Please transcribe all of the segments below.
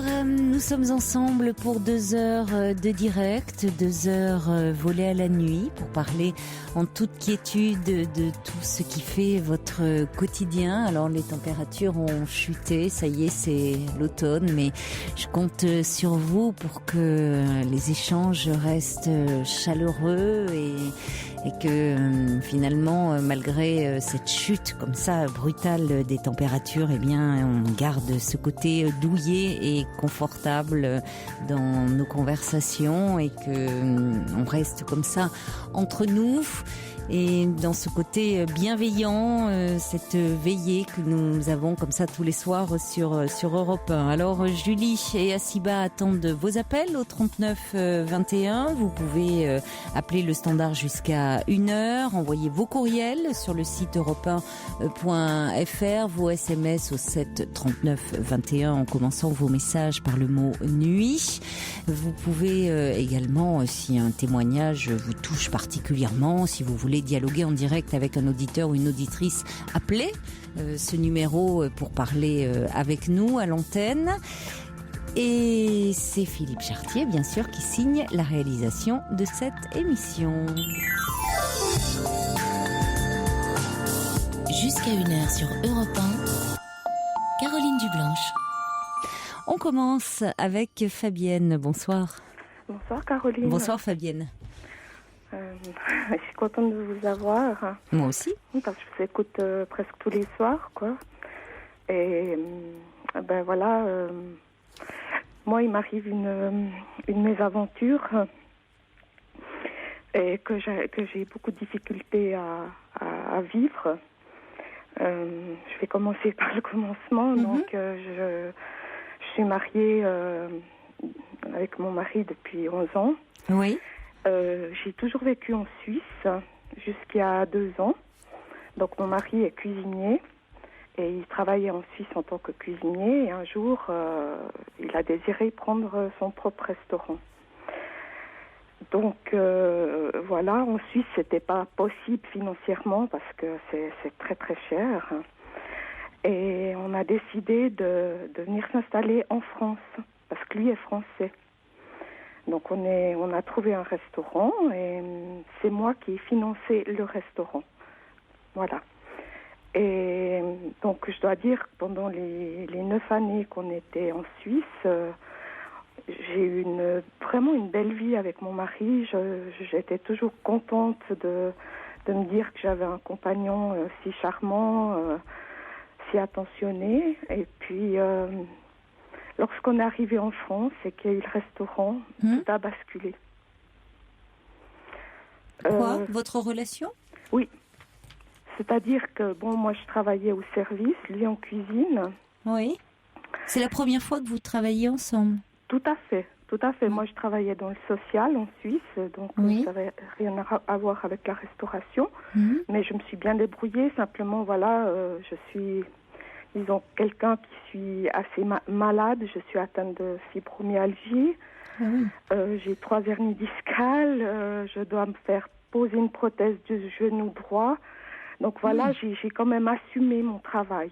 Nous sommes ensemble pour 2 heures de direct, 2 heures volées à la nuit pour parler en toute quiétude de tout ce qui fait votre quotidien. Alors les températures ont chuté, ça y est, c'est l'automne, mais je compte sur vous pour que les échanges restent chaleureux et que finalement, malgré cette chute comme ça brutale des températures, eh bien, on garde ce côté douillet et confortable dans nos conversations et que on reste comme ça entre nous. Et dans ce côté bienveillant, cette veillée que nous avons comme ça tous les soirs sur Europe 1. Alors Julie et Assiba attendent vos appels au 39 21. Vous pouvez appeler le standard jusqu'à 1h, envoyer vos courriels sur le site europe1.fr, vos SMS au 7 39 21 en commençant vos messages par le mot nuit. Vous pouvez également, si un témoignage vous touche particulièrement, si vous voulez dialoguer en direct avec un auditeur ou une auditrice, appelez ce numéro pour parler avec nous à l'antenne. Et c'est Philippe Chartier, bien sûr, qui signe la réalisation de cette émission. Jusqu'à 1h sur Europe 1, Caroline Dublanche. On commence avec Fabienne. Bonsoir. Bonsoir Caroline. Bonsoir Fabienne. Je suis contente de vous avoir. Moi aussi. Parce que je vous écoute presque tous les soirs, quoi. Et ben voilà, moi il m'arrive une mésaventure et que j'ai beaucoup de difficultés à vivre. Je vais commencer par le commencement. Donc je suis mariée avec mon mari depuis 11 ans. Oui. J'ai toujours vécu en Suisse jusqu'à 2 ans. Donc mon mari est cuisinier et il travaillait en Suisse en tant que cuisinier. Et un jour, il a désiré prendre son propre restaurant. Donc voilà, en Suisse, c'était pas possible financièrement parce que c'est très très cher. Et on a décidé de venir s'installer en France parce que lui est français. Donc on a trouvé un restaurant et c'est moi qui ai financé le restaurant. Voilà. Et donc je dois dire que pendant les 9 années qu'on était en Suisse, j'ai eu vraiment une belle vie avec mon mari. J'étais toujours contente de me dire que j'avais un compagnon si charmant, si attentionné. Et puis lorsqu'on est arrivé en France et qu'il y a eu le restaurant, tout a basculé. Quoi votre relation? Oui. C'est-à-dire que, moi je travaillais au service, lui en cuisine. Oui. C'est la première fois que vous travaillez ensemble? Tout à fait, tout à fait. Moi je travaillais dans le social en Suisse, donc ça n'avait rien à voir avec la restauration. Mais je me suis bien débrouillée, simplement voilà, je suis... Disons, quelqu'un qui suis assez malade, je suis atteinte de fibromyalgie, j'ai 3 hernies discales, je dois me faire poser une prothèse du genou droit. Donc voilà, j'ai quand même assumé mon travail.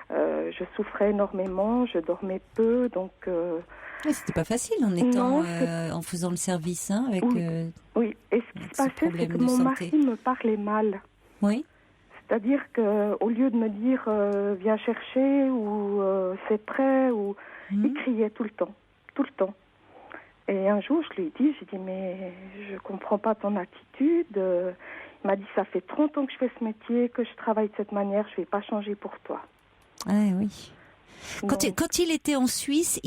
Je souffrais énormément, je dormais peu, donc... c'était pas facile en étant, en faisant le service, hein, avec... Oui, et ce qui se passait, c'est que mon mari me parlait mal. Oui. C'est-à-dire qu'au lieu de me dire viens chercher ou c'est prêt, ou il criait tout le temps. Et un jour, je lui ai dit, mais je comprends pas ton attitude. Il m'a dit, ça fait 30 ans que je fais ce métier, que je travaille de cette manière, je vais pas changer pour toi. Ah oui. Quand il était en Suisse,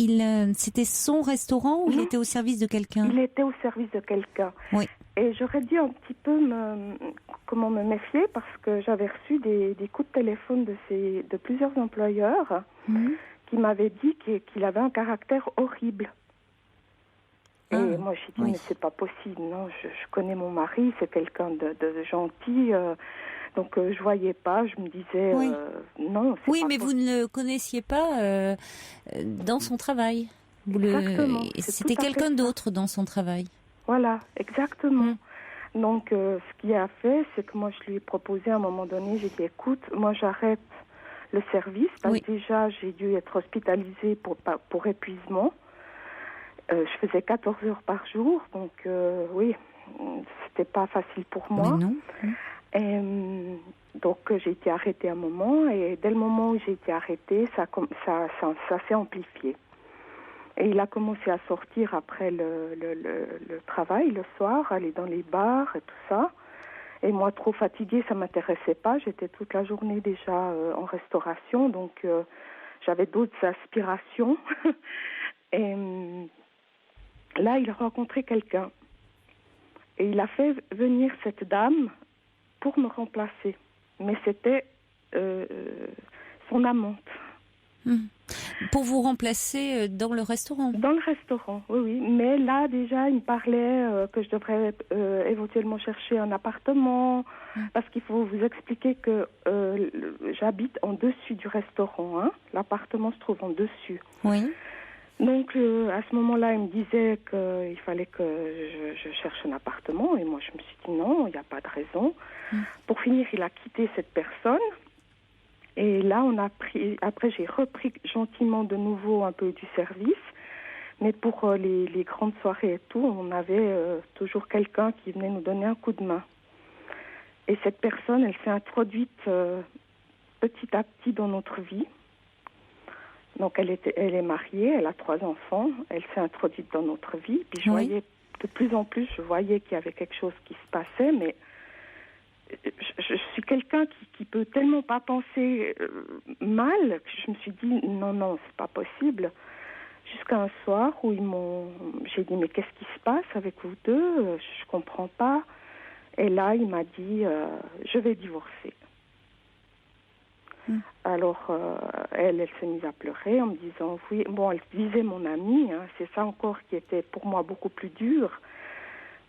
c'était son restaurant ou il était au service de quelqu'un? Il était au service de quelqu'un. Oui. Et j'aurais dû un petit peu me méfier parce que j'avais reçu des coups de téléphone de plusieurs employeurs qui m'avaient dit qu'il avait un caractère horrible. Et moi j'ai dit mais c'est pas possible, non, je connais mon mari, c'est quelqu'un de gentil, donc je voyais pas, je me disais non. Oui, mais vous ne le connaissiez pas dans son travail. Exactement. C'était quelqu'un d'autre dans son travail. Voilà, exactement. Donc, ce qu'il a fait, c'est que moi, je lui ai proposé à un moment donné, j'ai dit, écoute, moi, j'arrête le service. Parce que déjà, j'ai dû être hospitalisée pour épuisement. Je faisais 14 heures par jour, donc oui, c'était pas facile pour moi. Mais non. Et, donc j'ai été arrêtée un moment, et dès le moment où j'ai été arrêtée, ça s'est amplifié. Et il a commencé à sortir après le travail, le soir, aller dans les bars et tout ça. Et moi, trop fatiguée, ça m'intéressait pas. J'étais toute la journée déjà en restauration, donc j'avais d'autres aspirations. Et là, il a rencontré quelqu'un. Et il a fait venir cette dame pour me remplacer. Mais c'était son amante. Pour vous remplacer dans le restaurant? Dans le restaurant, oui. Mais là, déjà, il me parlait que je devrais éventuellement chercher un appartement. Parce qu'il faut vous expliquer que j'habite en dessus du restaurant. Hein. L'appartement se trouve en dessus. Oui. Donc, à ce moment-là, il me disait qu'il fallait que je cherche un appartement. Et moi, je me suis dit non, il n'y a pas de raison. Pour finir, il a quitté cette personne. Et là, après, j'ai repris gentiment de nouveau un peu du service. Mais pour les grandes soirées et tout, on avait toujours quelqu'un qui venait nous donner un coup de main. Et cette personne, elle s'est introduite petit à petit dans notre vie. Donc, elle est mariée, elle a 3 enfants. Elle s'est introduite dans notre vie. Puis je voyais, de plus en plus, je voyais qu'il y avait quelque chose qui se passait, mais je suis quelqu'un qui peut tellement pas penser mal que je me suis dit non, c'est pas possible. Jusqu'à un soir où j'ai dit mais qu'est-ce qui se passe avec vous deux? Je comprends pas. Et là, il m'a dit je vais divorcer. Alors, elle s'est mise à pleurer en me disant oui. Bon, elle disait mon amie, hein, c'est ça encore qui était pour moi beaucoup plus dur.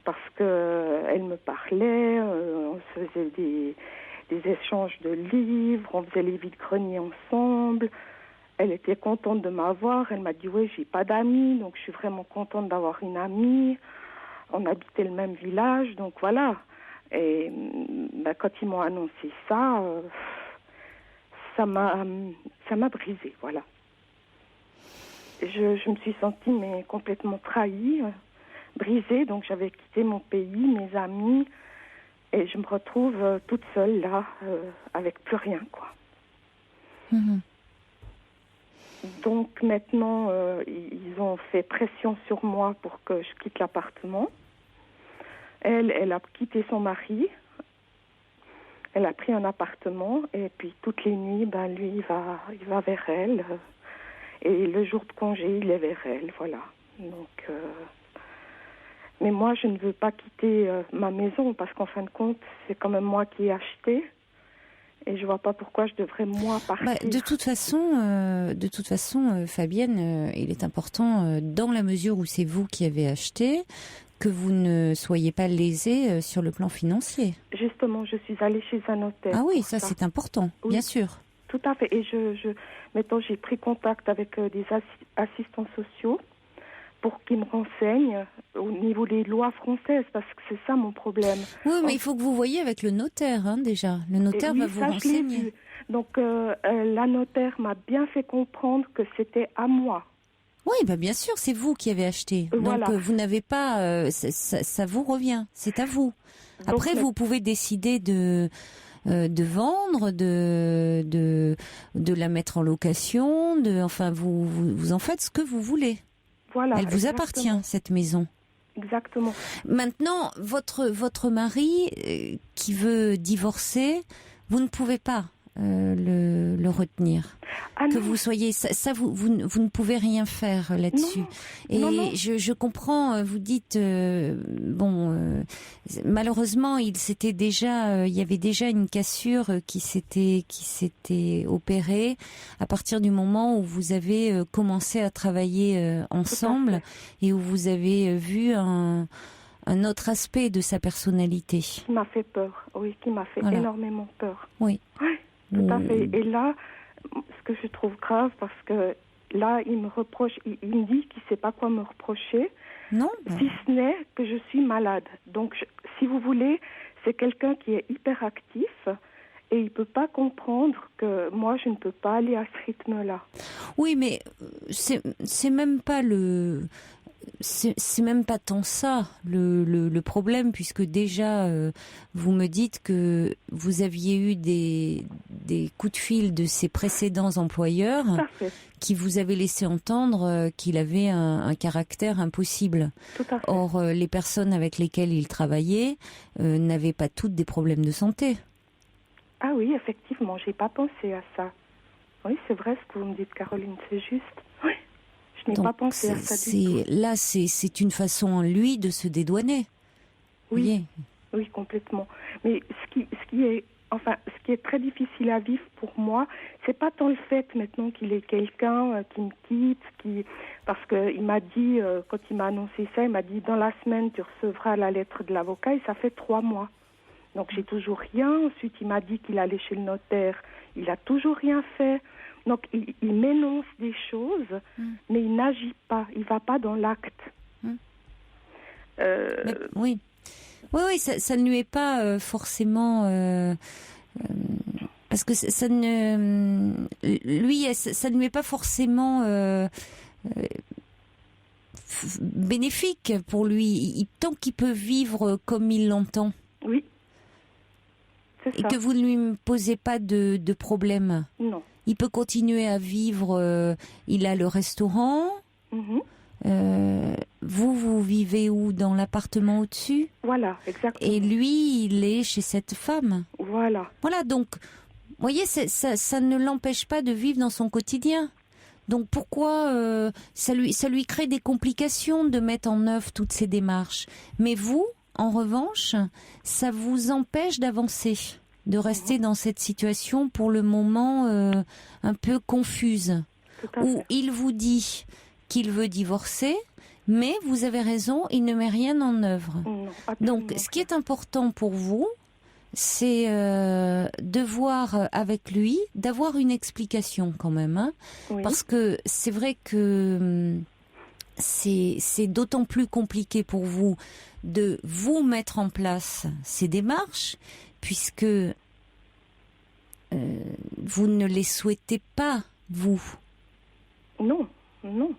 Parce qu'elle me parlait, on se faisait des échanges de livres, on faisait les vides-greniers ensemble. Elle était contente de m'avoir. Elle m'a dit, oui, j'ai pas d'amis, donc je suis vraiment contente d'avoir une amie. On habitait le même village, donc voilà. Et quand ils m'ont annoncé ça, ça m'a brisée, voilà. Je me suis sentie complètement trahie, brisée, donc j'avais quitté mon pays, mes amis, et je me retrouve toute seule là, avec plus rien, quoi. Donc maintenant, ils ont fait pression sur moi pour que je quitte l'appartement. Elle a quitté son mari, elle a pris un appartement, et puis toutes les nuits, lui, il va vers elle, et le jour de congé, il est vers elle, voilà. Donc... Mais moi, je ne veux pas quitter ma maison parce qu'en fin de compte, c'est quand même moi qui ai acheté et je vois pas pourquoi je devrais moi partir. De toute façon, Fabienne, il est important, dans la mesure où c'est vous qui avez acheté, que vous ne soyez pas lésée sur le plan financier. Justement, je suis allée chez un notaire. Ah oui, ça c'est important, oui, bien sûr. Tout à fait. Et maintenant, j'ai pris contact avec des assistants sociaux pour qu'ils me renseignent au niveau des lois françaises, parce que c'est ça mon problème. Oui, mais il faut que vous voyiez avec le notaire, hein, déjà. Le notaire va vous renseigner. Donc, la notaire m'a bien fait comprendre que c'était à moi. Oui, bien sûr, c'est vous qui avez acheté. Voilà. Donc, vous n'avez pas... ça vous revient, c'est à vous. Après, vous pouvez décider de vendre, de la mettre en location, enfin, vous en faites ce que vous voulez. Voilà, elle vous appartient, cette maison. Exactement. Maintenant, votre mari qui veut divorcer, vous ne pouvez pas le retenir. Que vous soyez, ça vous ne pouvez rien faire là-dessus. Non. Je comprends. Vous dites malheureusement, il y avait déjà une cassure qui s'était opérée à partir du moment où vous avez commencé à travailler ensemble et où vous avez vu un autre aspect de sa personnalité. Qui m'a fait peur, oui, qui m'a fait énormément peur. Oui. Tout à fait. Et là, ce que je trouve grave, parce que là, il me reproche, il me dit qu'il ne sait pas quoi me reprocher, non, si ce n'est que je suis malade. Donc, si vous voulez, c'est quelqu'un qui est hyper actif et il peut pas comprendre que moi je ne peux pas aller à ce rythme-là. Oui, mais c'est même pas c'est même pas tant ça le problème, puisque déjà vous me dites que vous aviez eu des coups de fil de ses précédents employeurs qui vous avaient laissé entendre qu'il avait un caractère impossible. Tout à fait. Or, les personnes avec lesquelles il travaillait n'avaient pas toutes des problèmes de santé. Ah oui, effectivement, j'ai pas pensé à ça. Oui, c'est vrai ce que vous me dites, Caroline, c'est juste. Oui. Je n'ai pas pensé à ça du tout. Là, c'est une façon en lui de se dédouaner. Oui, oui, complètement. Mais ce qui est très difficile à vivre pour moi, c'est pas tant le fait maintenant qu'il est quelqu'un qui me quitte, parce que il m'a dit quand il m'a annoncé ça, il m'a dit dans la semaine tu recevras la lettre de l'avocat et ça fait 3 mois. Donc j'ai toujours rien. Ensuite il m'a dit qu'il allait chez le notaire, il a toujours rien fait. Donc il m'énonce des choses, mais il n'agit pas, il va pas dans l'acte. Oui, ça ne lui est pas forcément parce que ça ne lui est pas forcément bénéfique pour lui, tant qu'il peut vivre comme il l'entend. Oui, c'est ça. Et que vous ne lui posez pas de problème. Non. Il peut continuer à vivre, il a le restaurant. Vous vivez où? Dans l'appartement au-dessus? Voilà, exactement. Et lui, il est chez cette femme. Voilà. Voilà, donc, vous voyez, ça ne l'empêche pas de vivre dans son quotidien. Donc pourquoi ça lui crée des complications de mettre en œuvre toutes ces démarches. Mais vous, en revanche, ça vous empêche d'avancer, de rester dans cette situation pour le moment un peu confuse, où il vous dit qu'il veut divorcer, mais vous avez raison, il ne met rien en œuvre. Non, donc ce qui est important pour vous, c'est de voir avec lui, d'avoir une explication quand même, hein, parce que c'est vrai que c'est d'autant plus compliqué pour vous de vous mettre en place ces démarches, puisque vous ne les souhaitez pas, vous. Non, non.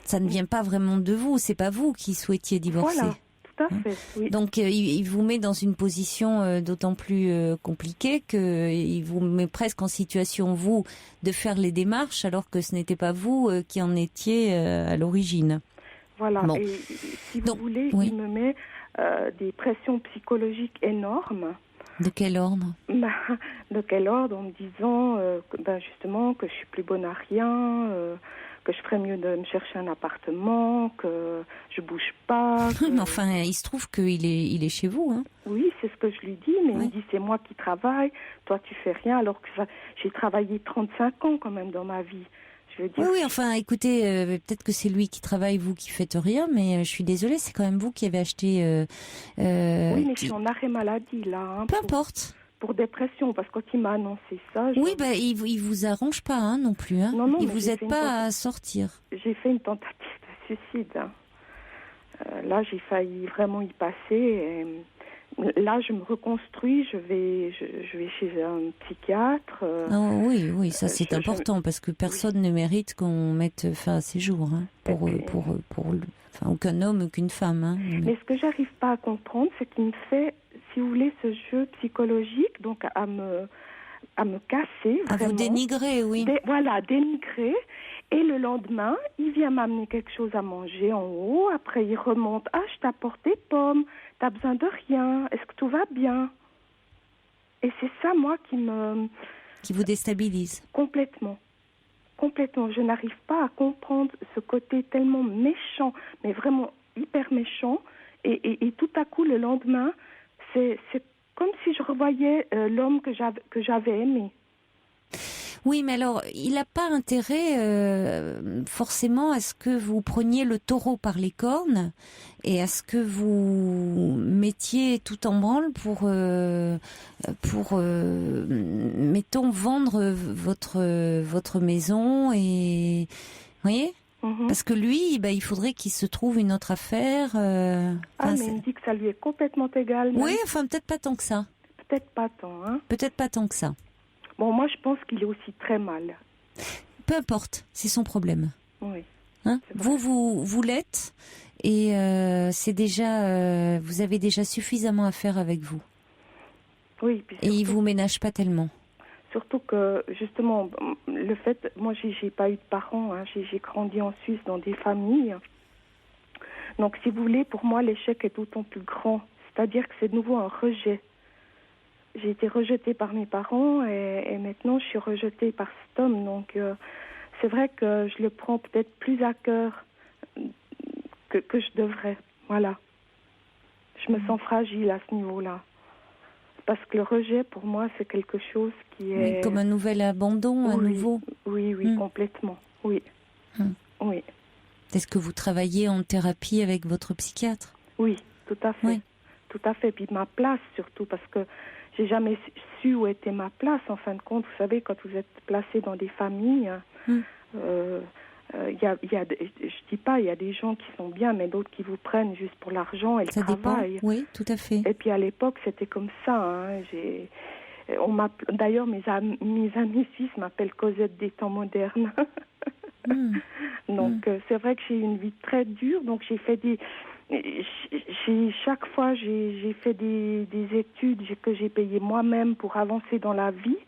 Ça ne vient pas vraiment de vous, c'est pas vous qui souhaitiez divorcer. Voilà, tout à fait, oui. Donc il vous met dans une position d'autant plus compliquée qu'il vous met presque en situation, vous, de faire les démarches, alors que ce n'était pas vous qui en étiez à l'origine. Voilà, bon. Et si vous voulez, il me met des pressions psychologiques énormes. De quel ordre? De quel ordre? En me disant justement que je suis plus bonne à rien, que je ferais mieux de me chercher un appartement, que je bouge pas. Mais enfin, il se trouve qu'il est chez vous, hein. Oui, c'est ce que je lui dis, mais il me dit c'est moi qui travaille, toi tu fais rien, alors que j'ai travaillé 35 ans quand même dans ma vie. Je veux dire, oui, enfin, écoutez, peut-être que c'est lui qui travaille, vous qui faites rien, mais je suis désolée, c'est quand même vous qui avez acheté. oui, mais je suis en arrêt maladie là. Hein, peu importe. Pour dépression, parce que quand il m'a annoncé ça... Oui, il vous arrange pas hein, non plus. Hein. Non, il vous aide pas à sortir. J'ai fait une tentative de suicide. Hein. Là, j'ai failli vraiment y passer. Et là, je me reconstruis, je vais chez un psychiatre. Oui, ça c'est important, parce que personne ne mérite qu'on mette fin à ses jours. Hein, enfin, aucun homme, aucune femme. Hein. Mais ce que j'arrive pas à comprendre, c'est qu'il me fait, si vous voulez, ce jeu psychologique, donc à me casser. À vous dénigrer, oui. Voilà, dénigrer. Et le lendemain, il vient m'amener quelque chose à manger en haut. Après, il remonte. Ah, je t'apporte des pommes. T'as besoin de rien. Est-ce que tout va bien? Et c'est ça, moi, qui vous déstabilise. Complètement. Complètement. Je n'arrive pas à comprendre ce côté tellement méchant, mais vraiment hyper méchant. Et tout à coup, le lendemain, c'est comme si je revoyais l'homme que j'avais aimé. Oui, mais alors, il n'a pas intérêt forcément à ce que vous preniez le taureau par les cornes et à ce que vous mettiez tout en branle pour mettons, vendre votre maison et... Vous voyez ? Parce que lui, il faudrait qu'il se trouve une autre affaire. Mais il me dit que ça lui est complètement égal. Oui, enfin, peut-être pas tant que ça. peut-être pas tant. Hein. Peut-être pas tant que ça. Bon, moi, je pense qu'il est aussi très mal. Peu importe, c'est son problème. Oui. Hein, vous l'êtes, et c'est déjà, vous avez déjà suffisamment à faire avec vous. Oui. Puis et il vous ménage pas tellement. Surtout que, justement, le fait, moi, j'ai pas eu de parents, hein, j'ai grandi en Suisse dans des familles. Donc, si vous voulez, pour moi, l'échec est d'autant plus grand. C'est-à-dire que c'est de nouveau un rejet. J'ai été rejetée par mes parents et maintenant, je suis rejetée par cet homme. Donc, c'est vrai que je le prends peut-être plus à cœur que je devrais. Voilà. Je me sens fragile à ce niveau-là. Parce que le rejet, pour moi, c'est quelque chose qui est... Oui, comme un nouvel abandon, à nouveau. Oui, complètement. Oui. Oui. Est-ce que vous travaillez en thérapie avec votre psychiatre? Oui, tout à fait. Oui. Tout à fait. Puis ma place, surtout, parce que j'ai jamais su où était ma place. En fin de compte, vous savez, quand vous êtes placé dans des familles... je dis pas, il y a des gens qui sont bien, mais d'autres qui vous prennent juste pour l'argent et le travail. Dépend. Oui, tout à fait. Et puis à l'époque, c'était comme ça. Hein. D'ailleurs, mes amis suisses m'appellent Cosette des temps modernes. Donc c'est vrai que j'ai eu une vie très dure. Donc j'ai fait chaque fois j'ai fait des études que j'ai payées moi-même pour avancer dans la vie.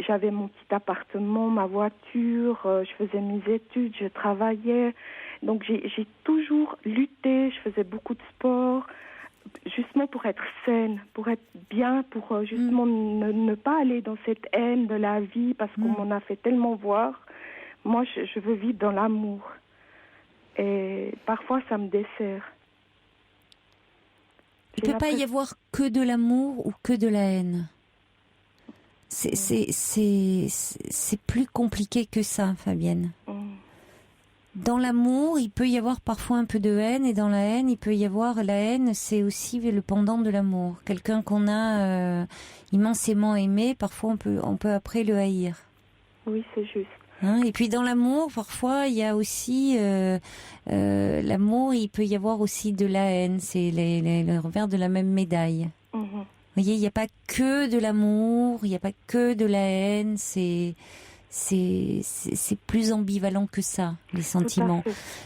J'avais mon petit appartement, ma voiture, je faisais mes études, je travaillais. Donc j'ai toujours lutté, je faisais beaucoup de sport, justement pour être saine, pour être bien, pour justement ne pas aller dans cette haine de la vie parce qu'on m'en a fait tellement voir. Moi, je veux vivre dans l'amour. Et parfois, ça me dessert. Il ne peut pas y avoir que de l'amour ou que de la haine. C'est plus compliqué que ça, Fabienne. Dans l'amour, il peut y avoir parfois un peu de haine, et dans la haine, il peut y avoir... La haine, c'est aussi le pendant de l'amour. Quelqu'un qu'on a immensément aimé, parfois on peut après le haïr. Oui, c'est juste. Hein, et puis dans l'amour, parfois, il y a aussi... l'amour, il peut y avoir aussi de la haine. C'est le revers de la même médaille. Vous voyez, il n'y a pas que de l'amour, il n'y a pas que de la haine, c'est plus ambivalent que ça, les sentiments.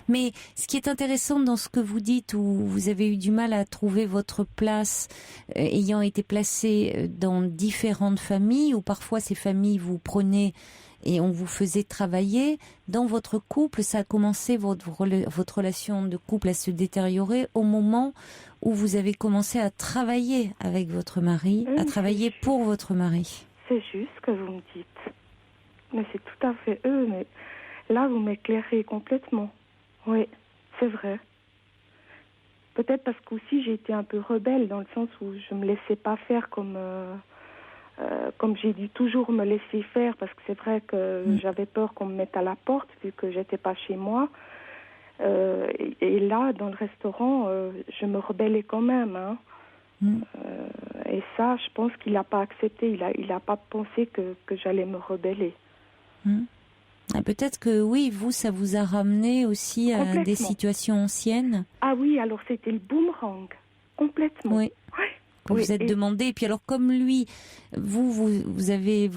Mais ce qui est intéressant dans ce que vous dites, où vous avez eu du mal à trouver votre place, ayant été placé dans différentes familles, où parfois ces familles vous prenaient et on vous faisait travailler, dans votre couple, ça a commencé, votre relation de couple à se détériorer au moment où vous avez commencé à travailler avec votre mari, à travailler pour votre mari. C'est juste ce que vous me dites. Mais c'est tout à fait eux. Mais là, vous m'éclairez complètement. Oui, c'est vrai. Peut-être parce qu'aussi j'ai été un peu rebelle dans le sens où je me laissais pas faire comme j'ai dû toujours me laisser faire, parce que c'est vrai que j'avais peur qu'on me mette à la porte vu que j'étais pas chez moi. Et là, dans le restaurant, je me rebellais quand même. Hein. Et ça, je pense qu'il n'a pas accepté. Il n'a pas pensé que j'allais me rebeller. Peut-être que oui, vous, ça vous a ramené aussi à des situations anciennes. Ah oui, alors c'était le boomerang, complètement. Oui. Vous vous êtes demandé, et puis alors comme lui, vous avez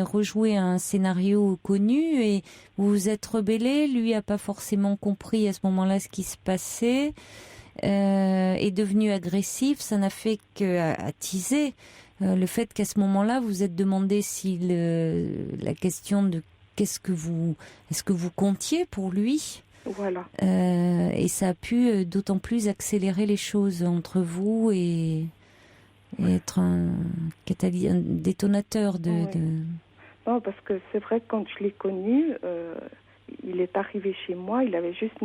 rejoué un scénario connu et vous vous êtes rebellé, lui a pas forcément compris à ce moment-là ce qui se passait, est devenu agressif, ça n'a fait qu'attiser le fait qu'à ce moment-là vous vous êtes demandé si la question de est-ce que vous comptiez pour lui. Voilà. Et ça a pu d'autant plus accélérer les choses entre vous et être un détonateur de... Non, parce que c'est vrai que quand je l'ai connu, il est arrivé chez moi, il avait juste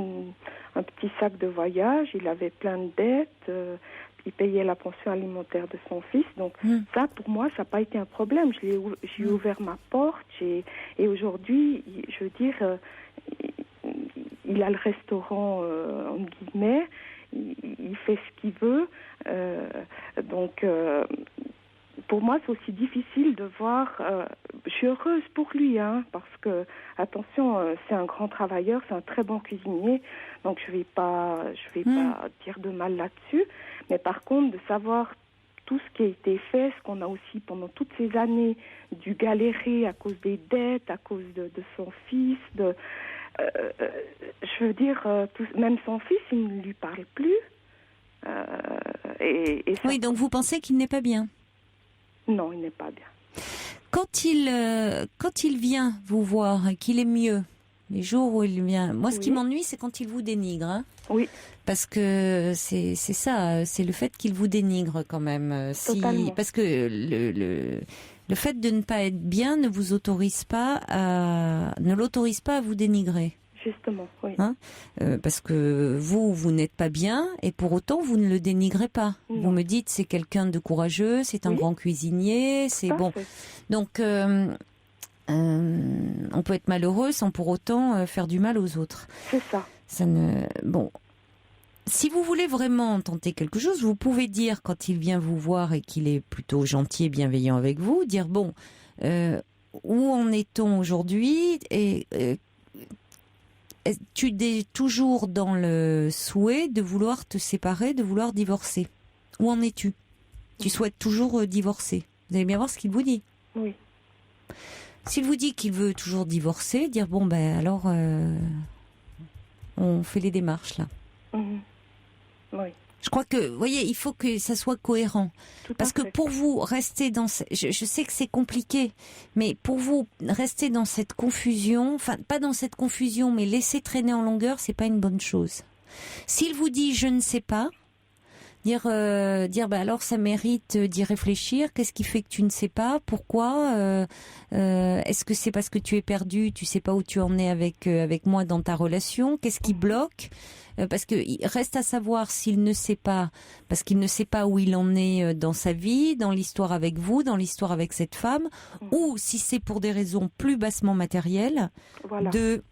un petit sac de voyage, il avait plein de dettes, il payait la pension alimentaire de son fils. Donc ça, pour moi, ça n'a pas été un problème. J'ai ouvert ma porte et aujourd'hui, je veux dire... il a le restaurant, en guillemets, il fait ce qu'il veut. Donc, pour moi, c'est aussi difficile de voir... je suis heureuse pour lui, hein, parce que, attention, c'est un grand travailleur, c'est un très bon cuisinier, donc je vais pas dire de mal là-dessus. Mais par contre, de savoir tout ce qui a été fait, ce qu'on a aussi pendant toutes ces années dû galérer à cause des dettes, à cause de son fils, je veux dire, même son fils, il ne lui parle plus. Et ça... Oui, donc vous pensez qu'il n'est pas bien? Non, il n'est pas bien. Quand il vient vous voir et qu'il est mieux, les jours où il vient... Moi, ce qui m'ennuie, c'est quand il vous dénigre. Hein. Oui. Parce que c'est ça, c'est le fait qu'il vous dénigre quand même. Totalement. Parce que le fait de ne pas être bien ne l'autorise pas à vous dénigrer. Justement, oui. Hein, parce que vous n'êtes pas bien et pour autant vous ne le dénigrez pas. Non. Vous me dites c'est quelqu'un de courageux, c'est un grand cuisinier, c'est bon. Donc on peut être malheureux sans pour autant faire du mal aux autres. C'est ça. Bon. Si vous voulez vraiment tenter quelque chose, vous pouvez dire quand il vient vous voir et qu'il est plutôt gentil et bienveillant avec vous, dire bon, où en est-on aujourd'hui et tu es toujours dans le souhait de vouloir te séparer, de vouloir divorcer. Où en es-tu? Tu souhaites toujours divorcer. Vous allez bien voir ce qu'il vous dit. Oui. S'il vous dit qu'il veut toujours divorcer, dire bon ben alors on fait les démarches là. Oui. Je crois que, vous voyez, il faut que ça soit cohérent. Parce que pour vous, rester dans... Je sais que c'est compliqué, mais pour vous, rester dans cette confusion, enfin, pas dans cette confusion, mais laisser traîner en longueur, c'est pas une bonne chose. S'il vous dit « je ne sais pas », dire bah alors ça mérite d'y réfléchir. Qu'est-ce qui fait que tu ne sais pas? Pourquoi? Est-ce que c'est parce que tu es perdu, tu sais pas où tu en es avec moi dans ta relation? Qu'est-ce qui bloque? Parce que il reste à savoir s'il ne sait pas, parce qu'il ne sait pas où il en est dans sa vie, dans l'histoire avec vous, dans l'histoire avec cette femme, ou si c'est pour des raisons plus bassement matérielles, de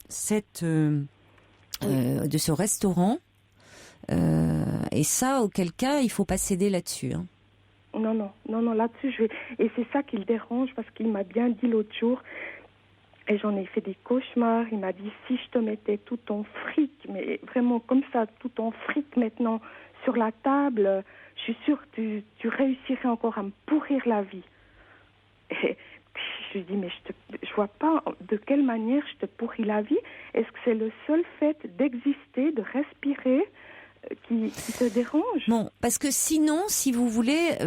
de ce restaurant. Et ça, auquel cas, il faut pas céder là-dessus. Hein. Non, là-dessus, et c'est ça qui le dérange, parce qu'il m'a bien dit l'autre jour, et j'en ai fait des cauchemars, il m'a dit, si je te mettais tout ton fric, mais vraiment comme ça, tout ton fric maintenant sur la table, je suis sûre que tu réussirais encore à me pourrir la vie. Et je lui dis, mais je vois pas de quelle manière je te pourris la vie. Est-ce que c'est le seul fait d'exister, de respirer qui te dérange? Bon, parce que sinon, si vous voulez,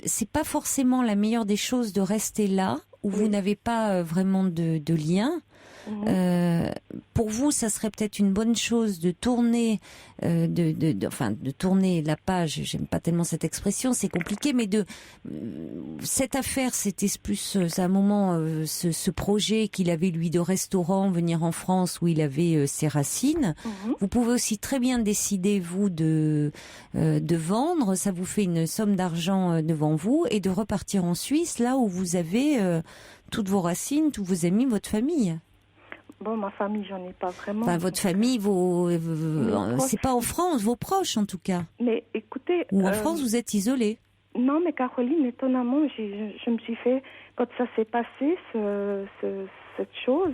c'est pas forcément la meilleure des choses de rester là où vous n'avez pas vraiment de lien. Pour vous, ça serait peut-être une bonne chose de tourner, de tourner la page. J'aime pas tellement cette expression, c'est compliqué, mais cette affaire, c'était plus à un moment ce projet qu'il avait lui de restaurant, venir en France où il avait ses racines. Vous pouvez aussi très bien décider vous de vendre, ça vous fait une somme d'argent devant vous et de repartir en Suisse, là où vous avez toutes vos racines, tous vos amis, votre famille. Bon, ma famille, j'en ai pas vraiment. Enfin, votre famille, c'est pas en France, vos proches en tout cas. Mais écoutez... Ou en France, vous êtes isolée. Non, mais Caroline, étonnamment, je me suis fait... Quand ça s'est passé, cette chose,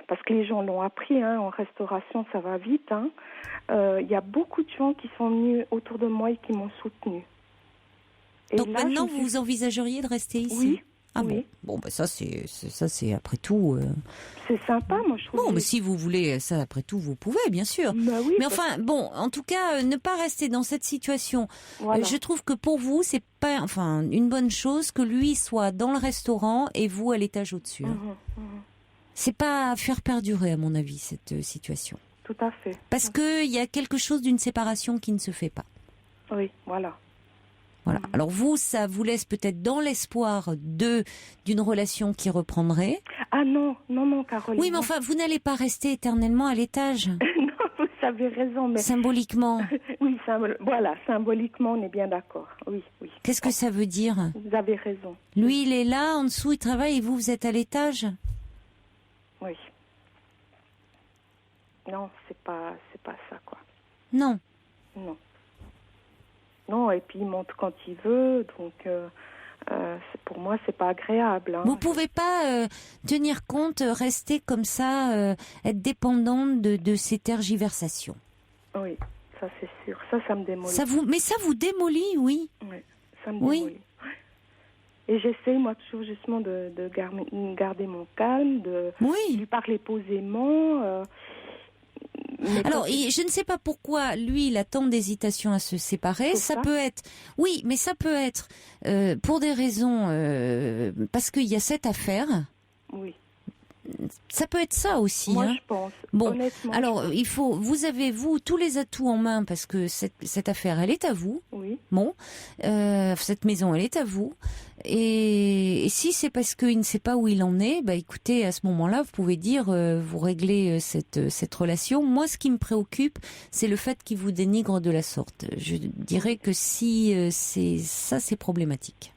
parce que les gens l'ont appris, hein, en restauration, ça va vite. Il y a beaucoup de gens qui sont venus autour de moi et qui m'ont soutenue. Donc là, maintenant, vous envisageriez de rester ici? Oui. Ah oui. Bon, bah ça c'est après tout. C'est sympa, moi je trouve. Bon, mais si vous voulez ça après tout, vous pouvez, bien sûr. Bah oui, mais enfin, bon, en tout cas, ne pas rester dans cette situation. Voilà. Je trouve que pour vous, c'est pas, une bonne chose que lui soit dans le restaurant et vous à l'étage au-dessus. C'est pas à faire perdurer, à mon avis, cette situation. Tout à fait. Parce que il y a quelque chose d'une séparation qui ne se fait pas. Oui, voilà. Voilà. Alors vous, ça vous laisse peut-être dans l'espoir d'une relation qui reprendrait. Ah non, Caroline. Oui, mais enfin, vous n'allez pas rester éternellement à l'étage. Non, vous avez raison, mais... Symboliquement. Oui, voilà, symboliquement, on est bien d'accord. Oui. Qu'est-ce que ça veut dire? Vous avez raison. Lui, il est là, en dessous, il travaille, et vous êtes à l'étage? Oui. Non, c'est pas ça, quoi. Non. Non, et puis il monte quand il veut, donc pour moi c'est pas agréable. Hein. Vous pouvez pas tenir compte, rester comme ça, être dépendante de ces tergiversations. Oui, ça c'est sûr. Ça me démolit. Mais ça vous démolit, oui. Oui, ça me Oui. démolit. Et j'essaie, moi, toujours justement de garder mon calme, de Oui. lui parler posément. Mais Alors, quand je ne sais pas pourquoi lui, il a tant d'hésitation à se séparer. C'est Ça ça. peut être, oui, mais ça peut être pour des raisons, parce qu'il y a cette affaire. oui, Ça peut être ça aussi. moi hein. je pense. Bon, Honnêtement. alors vous avez tous les atouts en main parce que cette affaire, elle est à vous. Oui, Bon, cette maison, elle est à vous. Et si c'est parce qu'il ne sait pas où il en est, bah écoutez, à ce moment-là, vous pouvez dire, vous réglez cette relation. Moi, ce qui me préoccupe, c'est le fait qu'il vous dénigre de la sorte. Je dirais que si c'est problématique.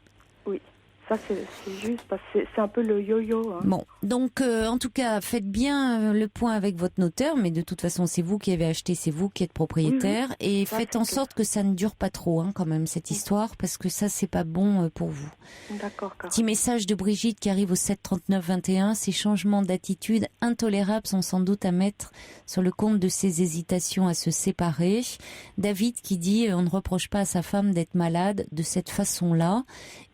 oui. Ça, c'est juste parce que c'est un peu le yo-yo. Hein. Bon, donc en tout cas, faites bien le point avec votre notaire, mais de toute façon, c'est vous qui avez acheté, c'est vous qui êtes propriétaire, et Ça, faites c'est en clair. sorte que ça ne dure pas trop, hein, quand même, cette histoire, parce que ça, c'est pas bon pour vous. D'accord, Caroline. Petit message de Brigitte qui arrive au 7 39 21. Ces changements d'attitude intolérables sont sans doute à mettre sur le compte de ses hésitations à se séparer. David qui dit on ne reproche pas à sa femme d'être malade de cette façon-là.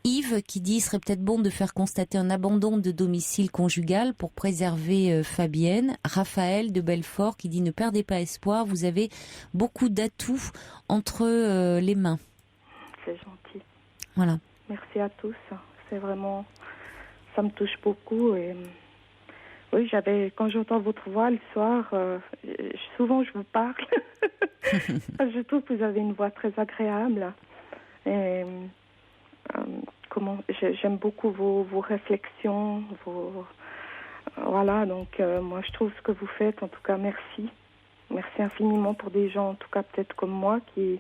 Yves qui dit il serait peut-être bon de faire constater un abandon de domicile conjugal pour préserver Fabienne. Raphaël de Belfort qui dit ne perdez pas espoir, vous avez beaucoup d'atouts entre les mains. C'est gentil. Voilà. Merci à tous. C'est vraiment, ça me touche beaucoup. Et oui, quand j'entends votre voix le soir, souvent je vous parle. Je trouve que vous avez une voix très agréable. Et j'aime beaucoup vos réflexions, voilà. Donc moi, je trouve ce que vous faites. En tout cas, merci. Merci infiniment pour des gens, en tout cas peut-être comme moi, qui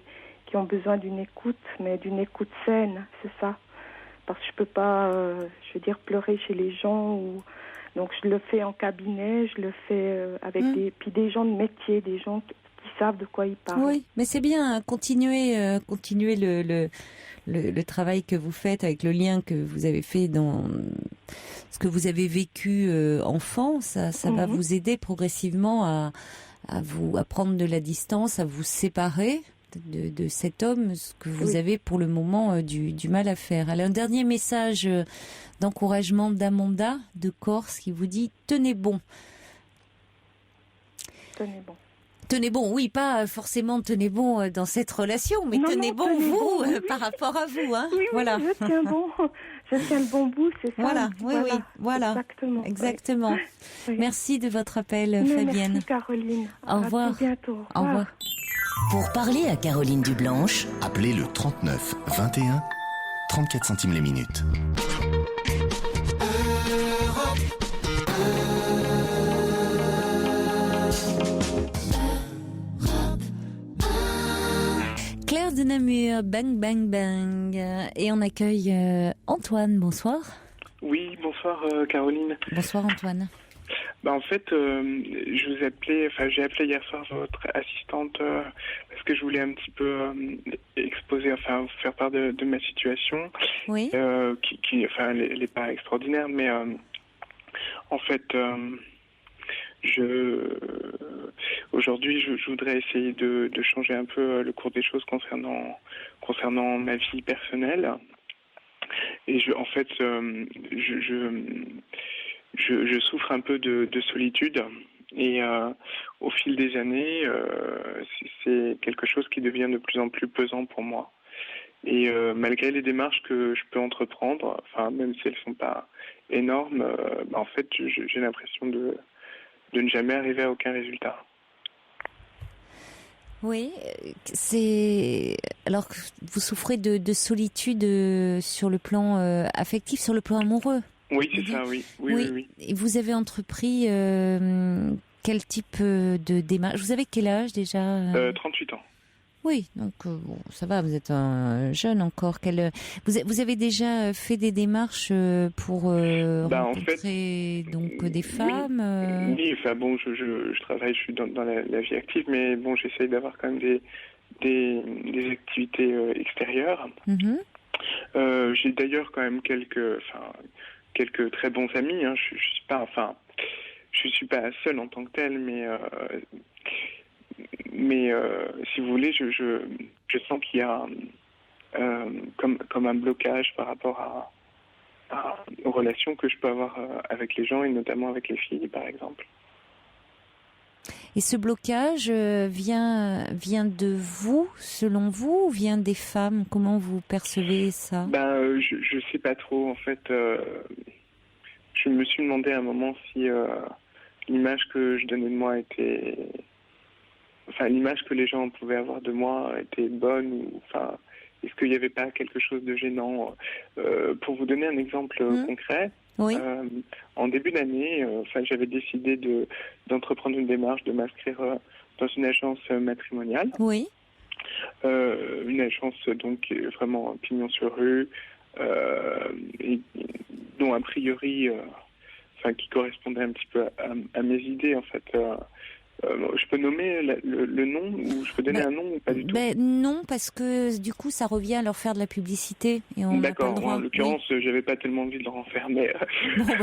ont besoin d'une écoute, mais d'une écoute saine, c'est ça. Parce que je peux pas, pleurer chez les gens. Donc je le fais en cabinet, je le fais avec des gens de métier, des gens qui savent de quoi ils parlent. Oui, mais c'est bien, continuez le travail que vous faites avec le lien que vous avez fait dans ce que vous avez vécu enfant. Ça va vous aider progressivement à prendre de la distance, à vous séparer de cet homme, ce que vous avez pour le moment du mal à faire. Alors, un dernier message d'encouragement d'Amanda de Corse qui vous dit « Tenez bon ». Tenez bon. Tenez bon, oui, pas forcément tenez bon dans cette relation, mais tenez bon vous par rapport à vous, hein. Oui, voilà. Je tiens bon, je tiens le bon bout, c'est ça. Voilà. Exactement. Oui. Merci de votre appel, Fabienne. Merci Caroline. Au revoir. À tout bientôt. Au revoir. Pour parler à Caroline Dublanche, appelez le 39 21, 34 centimes les minutes. Claire de Namur, bang bang bang. Et on accueille Antoine, bonsoir. Oui, bonsoir Caroline. Bonsoir Antoine. En fait, je vous appelais, j'ai appelé hier soir votre assistante parce que je voulais un petit peu exposer, vous faire part de ma situation. Oui. Elle n'est pas extraordinaire, mais en fait, aujourd'hui, je voudrais essayer de changer un peu le cours des choses concernant ma vie personnelle. Et je souffre un peu de solitude et au fil des années, c'est quelque chose qui devient de plus en plus pesant pour moi. Et malgré les démarches que je peux entreprendre, même si elles ne sont pas énormes, en fait, j'ai l'impression de ne jamais arriver à aucun résultat. Oui, alors que vous souffrez de solitude sur le plan affectif, sur le plan amoureux. Oui, c'est ça, oui. Oui. Et vous avez entrepris quel type de démarche? Vous avez quel âge déjà? 38 ans. Oui, donc ça va, vous êtes un jeune encore. Vous avez déjà fait des démarches pour rencontrer des femmes Oui, je travaille, je suis dans la vie active, mais j'essaye d'avoir quand même des activités extérieures. Mm-hmm. J'ai d'ailleurs quand même quelques très bons amis. Hein. Je suis pas seul en tant que tel, mais si vous voulez, je sens qu'il y a comme un blocage par rapport aux relations que je peux avoir avec les gens et notamment avec les filles, par exemple. Et ce blocage vient de vous, selon vous, ou vient des femmes? Comment vous percevez ça? Je sais pas trop. En fait, je me suis demandé à un moment si l'image que je donnais de moi était... Enfin, l'image que les gens pouvaient avoir de moi était bonne ou... Enfin, est-ce qu'il n'y avait pas quelque chose de gênant? Pour vous donner un exemple concret, oui. En début d'année, j'avais décidé d'entreprendre une démarche de m'inscrire dans une agence matrimoniale. Oui. Une agence donc vraiment pignon sur rue, et dont a priori, qui correspondait un petit peu à mes idées en fait. Je peux nommer le nom ou je peux donner un nom ou pas du tout? Non, parce que du coup, ça revient à leur faire de la publicité et on n'a pas le droit. En l'occurrence, j'avais pas tellement envie de leur en faire, mais...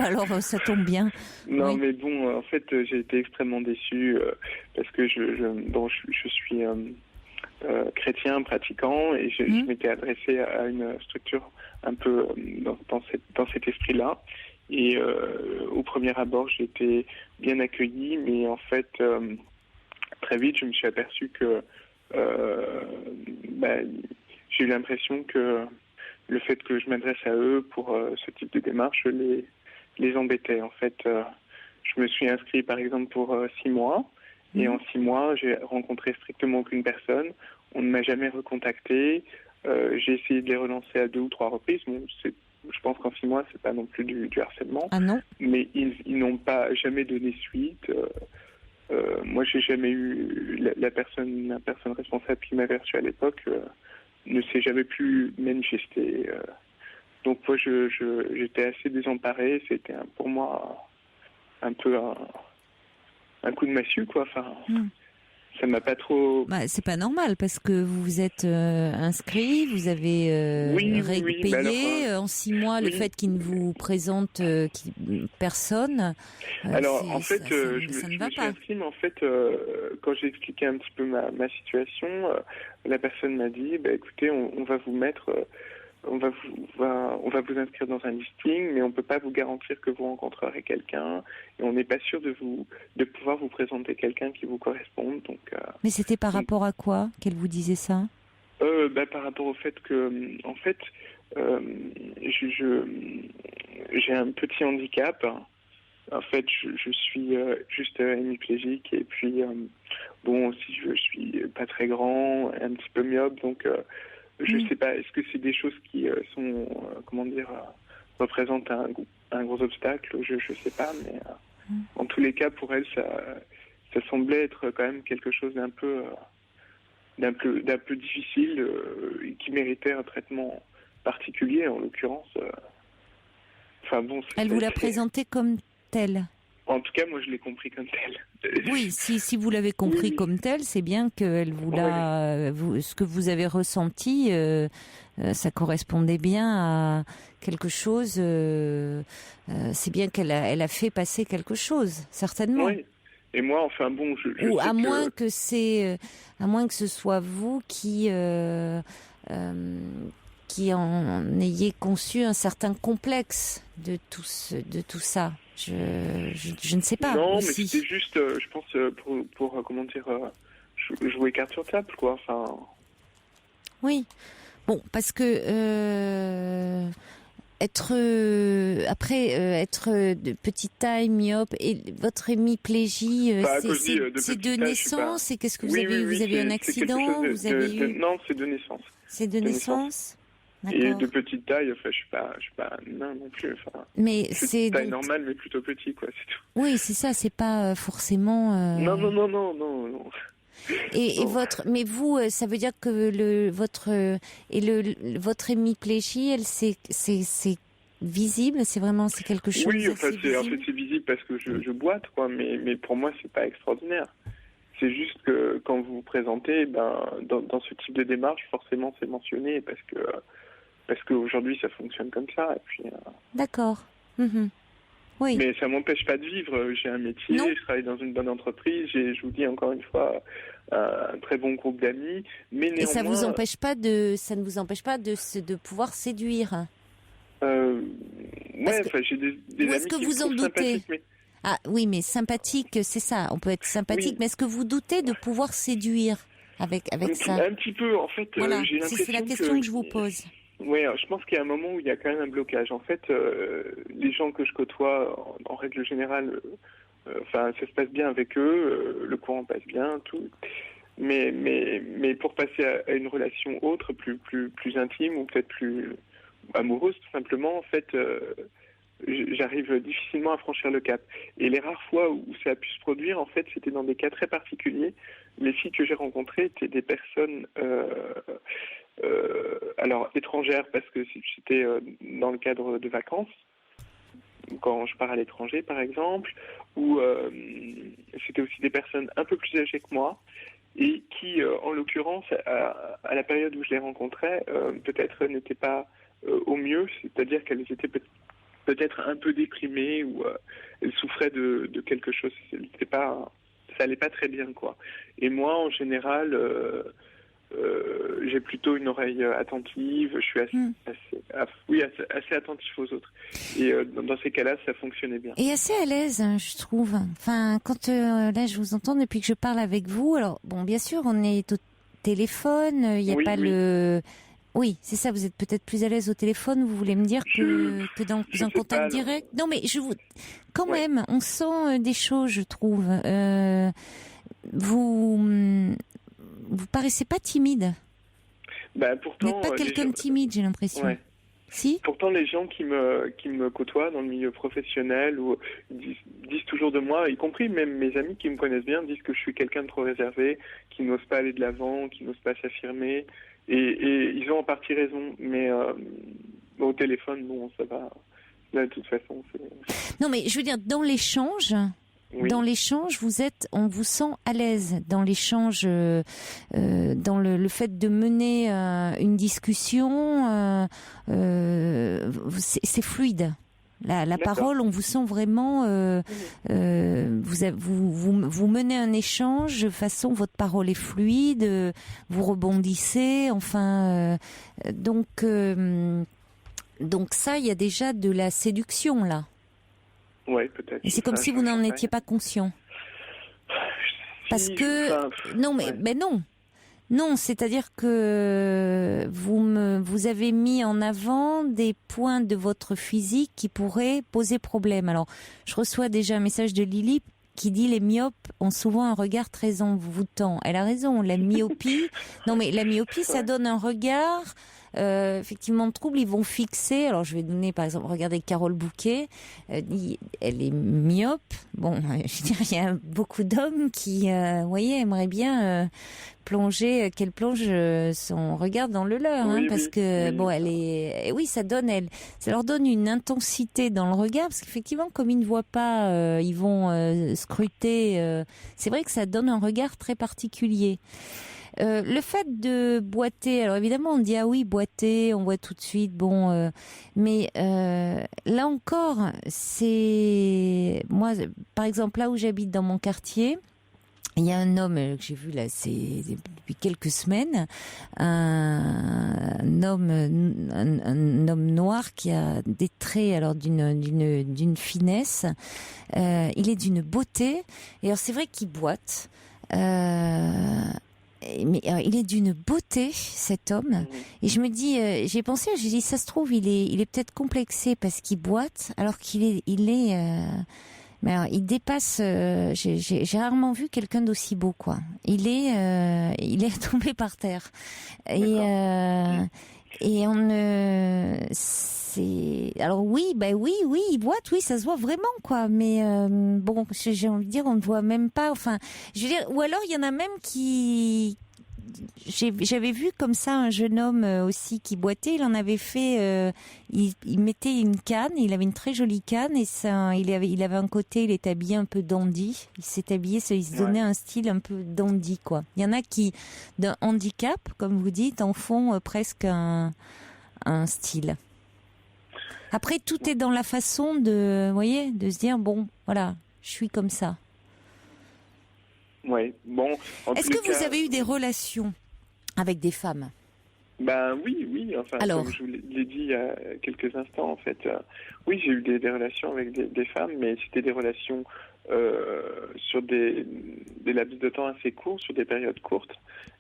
alors, ça tombe bien. Non, mais bon, en fait, j'ai été extrêmement déçu parce que je suis chrétien, pratiquant, et je m'étais adressé à une structure un peu dans cet esprit-là. Et au premier abord, j'ai été bien accueilli, mais en fait, très vite, je me suis aperçu que j'ai eu l'impression que le fait que je m'adresse à eux pour ce type de démarche les embêtait. En fait, je me suis inscrit, par exemple, pour 6 mois, et en 6 mois, j'ai rencontré strictement aucune personne. On ne m'a jamais recontacté. J'ai essayé de les relancer à 2 ou 3 reprises. Bon, je pense qu'en 6 mois, c'est pas non plus du harcèlement. Ah non. Mais ils n'ont pas jamais donné suite. Moi, j'ai jamais eu la personne responsable qui m'avait reçu à l'époque ne s'est jamais plus manifestée. Donc moi, j'étais assez désemparé. C'était pour moi un peu un coup de massue, quoi. Enfin. Ça m'a pas trop... c'est pas normal parce que vous vous êtes inscrit, vous avez payé en 6 mois le fait qu'ils ne vous présentent personne. Alors en fait, je me suis pas. inscrit, mais en fait, quand j'ai expliqué un petit peu ma situation, la personne m'a dit, écoutez, on va vous mettre... On va vous inscrire dans un listing, mais on ne peut pas vous garantir que vous rencontrerez quelqu'un, et on n'est pas sûr de pouvoir vous présenter quelqu'un qui vous corresponde. Donc, mais c'était par rapport à quoi qu'elle vous disait ça? Par rapport au fait que, en fait, j'ai un petit handicap. En fait, je suis juste hémiplégique, et puis aussi je suis pas très grand, un petit peu myope, donc. Je sais pas, est-ce que c'est des choses qui sont, représentent un gros obstacle? Je sais pas, mais en tous les cas, pour elle, ça semblait être quand même quelque chose d'un peu difficile, qui méritait un traitement particulier, en l'occurrence. Elle vous l'a présenté comme tel? En tout cas, moi, je l'ai compris comme tel. Oui, si vous l'avez compris comme tel, c'est bien qu'elle vous l'a... ce que vous avez ressenti, ça correspondait bien à quelque chose... c'est bien qu'elle a fait passer quelque chose, certainement. Oui. Et moi, ou à moins que ce soit vous qui en ayez conçu un certain complexe de tout ça. Je ne sais pas. Non, aussi. Mais c'était juste, je pense, pour jouer carte sur table, quoi. Enfin. Oui. Bon, parce que être de petite taille, myope, et votre hémiplégie, c'est de naissance. Et qu'est-ce que vous avez? Vous avez un accident? Non, c'est de naissance. C'est de naissance. Et de petite taille, je suis pas nain non plus. Mais c'est taille normale, mais plutôt petit, quoi. C'est tout. Oui, c'est ça. C'est pas forcément. Non. Et mais vous, ça veut dire que votre hémiplégie, c'est visible, c'est quelque chose. Oui, c'est visible parce que je boite, quoi. Mais pour moi, c'est pas extraordinaire. C'est juste que quand vous vous présentez, dans ce type de démarche, forcément, c'est mentionné parce qu'aujourd'hui, ça fonctionne comme ça. Et puis. D'accord. Oui. Mais ça m'empêche pas de vivre. J'ai un métier, Non. je travaille dans une bonne entreprise, je vous dis encore une fois, un très bon groupe d'amis. Mais néanmoins, Et ça vous empêche pas ça ne vous empêche pas de pouvoir séduire. Ouais, enfin, j'ai des Ou est-ce amis que qui vous me en trouvent doutez? sympathique, mais Ah oui, mais sympathique, c'est ça. On peut être sympathique, Oui. mais est-ce que vous doutez de pouvoir séduire avec ça? un petit peu, en fait, Voilà, j'ai l'impression c'est la question que je vous pose. Ouais, je pense qu'il y a un moment où il y a quand même un blocage. En fait, les gens que je côtoie, en règle générale, enfin, ça se passe bien avec eux, le courant passe bien, tout. Mais pour passer à une relation autre, plus intime ou peut-être plus amoureuse, tout simplement, en fait, j'arrive difficilement à franchir le cap. Et les rares fois où ça a pu se produire, en fait, c'était dans des cas très particuliers. Les filles que j'ai rencontrées étaient des personnes, alors étrangères, parce que c'était dans le cadre de vacances, quand je pars à l'étranger, par exemple, ou c'était aussi des personnes un peu plus âgées que moi, et qui, en l'occurrence, à la période où je les rencontrais, peut-être n'étaient pas au mieux, c'est-à-dire qu'elles étaient peut-être un peu déprimées ou elles souffraient de quelque chose. Ça allait pas très bien, quoi. Et moi, en général, j'ai plutôt une oreille attentive. Je suis assez attentif aux autres. Et dans ces cas-là, ça fonctionnait bien. Et assez à l'aise, hein, je trouve. Enfin, quand là, je vous entends depuis que je parle avec vous. Alors, bon, bien sûr, on est au téléphone. Il n'y a pas le. Oui, c'est ça. Vous êtes peut-être plus à l'aise au téléphone. Vous voulez me dire que dans un contact direct. Non, mais quand même, on sent des choses, je trouve. Vous paraissez pas timide. Bah, pourtant, vous n'êtes pas quelqu'un de timide, j'ai l'impression. Ouais. Si. Pourtant, les gens qui me côtoient dans le milieu professionnel ou disent toujours de moi, y compris même mes amis qui me connaissent bien, disent que je suis quelqu'un de trop réservé, qui n'ose pas aller de l'avant, qui n'ose pas s'affirmer. Et ils ont en partie raison. Mais au téléphone, bon, ça va. Là, de toute façon, Non, mais je veux dire, dans l'échange... Oui. Dans l'échange, on vous sent à l'aise dans l'échange, dans le fait de mener une discussion, c'est fluide. La parole, on vous sent vraiment, vous menez un échange de façon, votre parole est fluide, vous rebondissez, enfin, donc ça, il y a déjà de la séduction là. Ouais, peut-être. Et c'est comme si vous n'en étiez pas conscient. Parce que non, mais non. Non, c'est-à-dire que vous avez mis en avant des points de votre physique qui pourraient poser problème. Alors, je reçois déjà un message de Lily qui dit les myopes ont souvent un regard très envoûtant. Elle a raison, la myopie. Non, mais la myopie, ça donne un regard effectivement trouble. Ils vont fixer. Alors, je vais donner par exemple, regardez Carole Bouquet. Elle est myope. Bon, je veux dire, il y a beaucoup d'hommes qui, vous voyez, aimeraient bien qu'elle plonge son regard dans le leur, hein, parce que bon, elle est, oui, ça leur donne une intensité dans le regard, parce qu'effectivement, comme ils ne voient pas, ils vont scruter. C'est vrai que ça donne un regard très particulier. Le fait de boiter, alors évidemment on dit ah oui boiter, on voit tout de suite, bon, mais là encore, c'est moi par exemple là où j'habite dans mon quartier. Il y a un homme que j'ai vu là, c'est depuis quelques semaines, un homme noir qui a des traits alors d'une finesse. Il est d'une beauté. Et alors c'est vrai qu'il boite. Mais il est d'une beauté, cet homme. Et je me dis, j'ai dit, ça se trouve, il est peut-être complexé parce qu'il boite, alors qu'il mais alors, il dépasse. J'ai rarement vu quelqu'un d'aussi beau, quoi. Il est tombé par terre. Et alors oui, il boite, oui, ça se voit vraiment, quoi. Mais bon, j'ai envie de dire, on ne voit même pas. Enfin, je veux dire, ou alors il y en a même qui. J'avais vu comme ça un jeune homme aussi qui boitait. Il en avait fait. Il mettait une canne. Il avait une très jolie canne et ça. Il avait un côté. Il était habillé un peu dandy. Il s'est habillé. Il se donnait un style un peu dandy, quoi. Il y en a qui, d'un handicap, comme vous dites, en font presque un style. Après, tout est dans la façon de, vous voyez, de se dire bon, voilà, je suis comme ça. Ouais. Bon. Est-ce que vous avez eu des relations avec des femmes? Ben oui. Enfin, alors, comme je vous l'ai dit il y a quelques instants, en fait, oui, j'ai eu des relations avec des femmes, mais c'était des relations sur des laps de temps assez courts, sur des périodes courtes.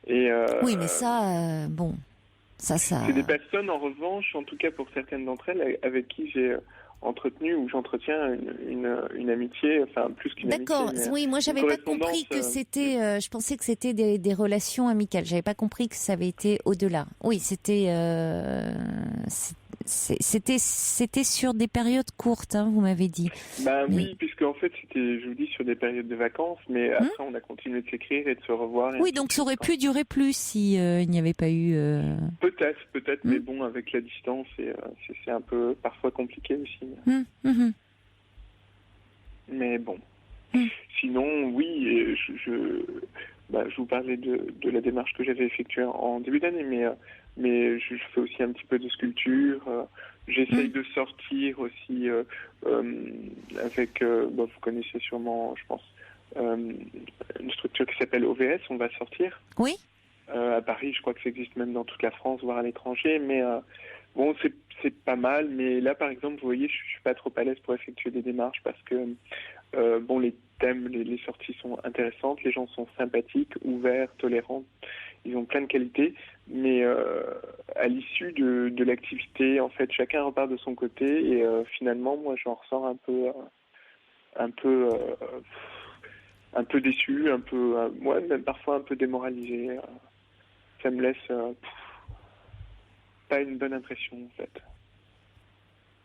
Et oui, mais ça, bon, ça. C'est des personnes, en revanche, en tout cas pour certaines d'entre elles, avec qui j'ai entretenu ou j'entretiens une amitié, enfin plus qu'une amitié. D'accord, oui, moi j'avais pas compris que c'était, je pensais que c'était des relations amicales, j'avais pas compris que ça avait été au-delà. Oui, c'était sur des périodes courtes, hein, vous m'avez dit. Ben oui, puisque en fait c'était, je vous dis, sur des périodes de vacances, mais après on a continué de s'écrire et de se revoir. Oui, donc ça aurait pu durer plus si il n'y avait pas eu. Peut-être, mais bon, avec la distance, c'est un peu parfois compliqué aussi. Mais bon. Sinon, oui, je vous parlais de la démarche que j'avais effectuée en début d'année, mais je fais aussi un petit peu de sculpture. J'essaye de sortir aussi avec, vous connaissez sûrement, je pense, une structure qui s'appelle OVS, On va sortir. Oui. À Paris, je crois que ça existe même dans toute la France, voire à l'étranger, mais bon, c'est pas mal. Mais là, par exemple, vous voyez, je suis pas trop à l'aise pour effectuer des démarches parce que bon, les thèmes, les sorties sont intéressantes, les gens sont sympathiques, ouverts, tolérants, ils ont plein de qualités, mais à l'issue de l'activité, en fait, chacun repart de son côté et finalement, moi, j'en ressors un peu déçu, même parfois un peu démoralisé. Ça me laisse pas une bonne impression, en fait.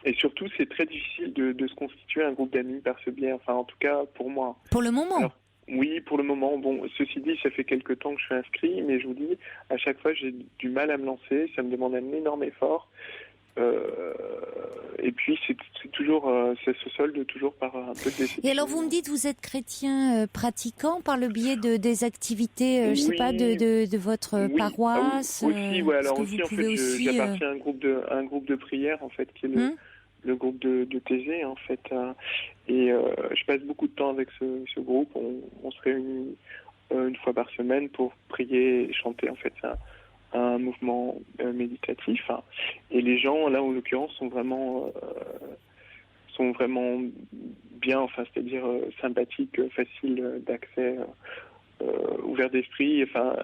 Et surtout, c'est très difficile de se constituer un groupe d'amis par ce biais, enfin, en tout cas, pour moi. Pour le moment. Alors, oui, pour le moment. Bon, ceci dit, ça fait quelque temps que je suis inscrit, mais je vous dis, à chaque fois, j'ai du mal à me lancer. Ça me demande un énorme effort. Et puis, c'est toujours, ça se solde toujours par un peu de déception. Et alors, vous me dites, vous êtes chrétien pratiquant par le biais des activités, je sais pas, de votre paroisse. Aussi, ouais. Alors aussi, en fait, j'appartiens à un groupe de prière, en fait, qui est le groupe de Thésée, en fait. Et je passe beaucoup de temps avec ce groupe. On se réunit une fois par semaine pour prier et chanter, en fait. Un mouvement méditatif, hein. Et les gens là en l'occurrence sont vraiment bien, enfin c'est-à-dire sympathiques, faciles d'accès, ouverts d'esprit, enfin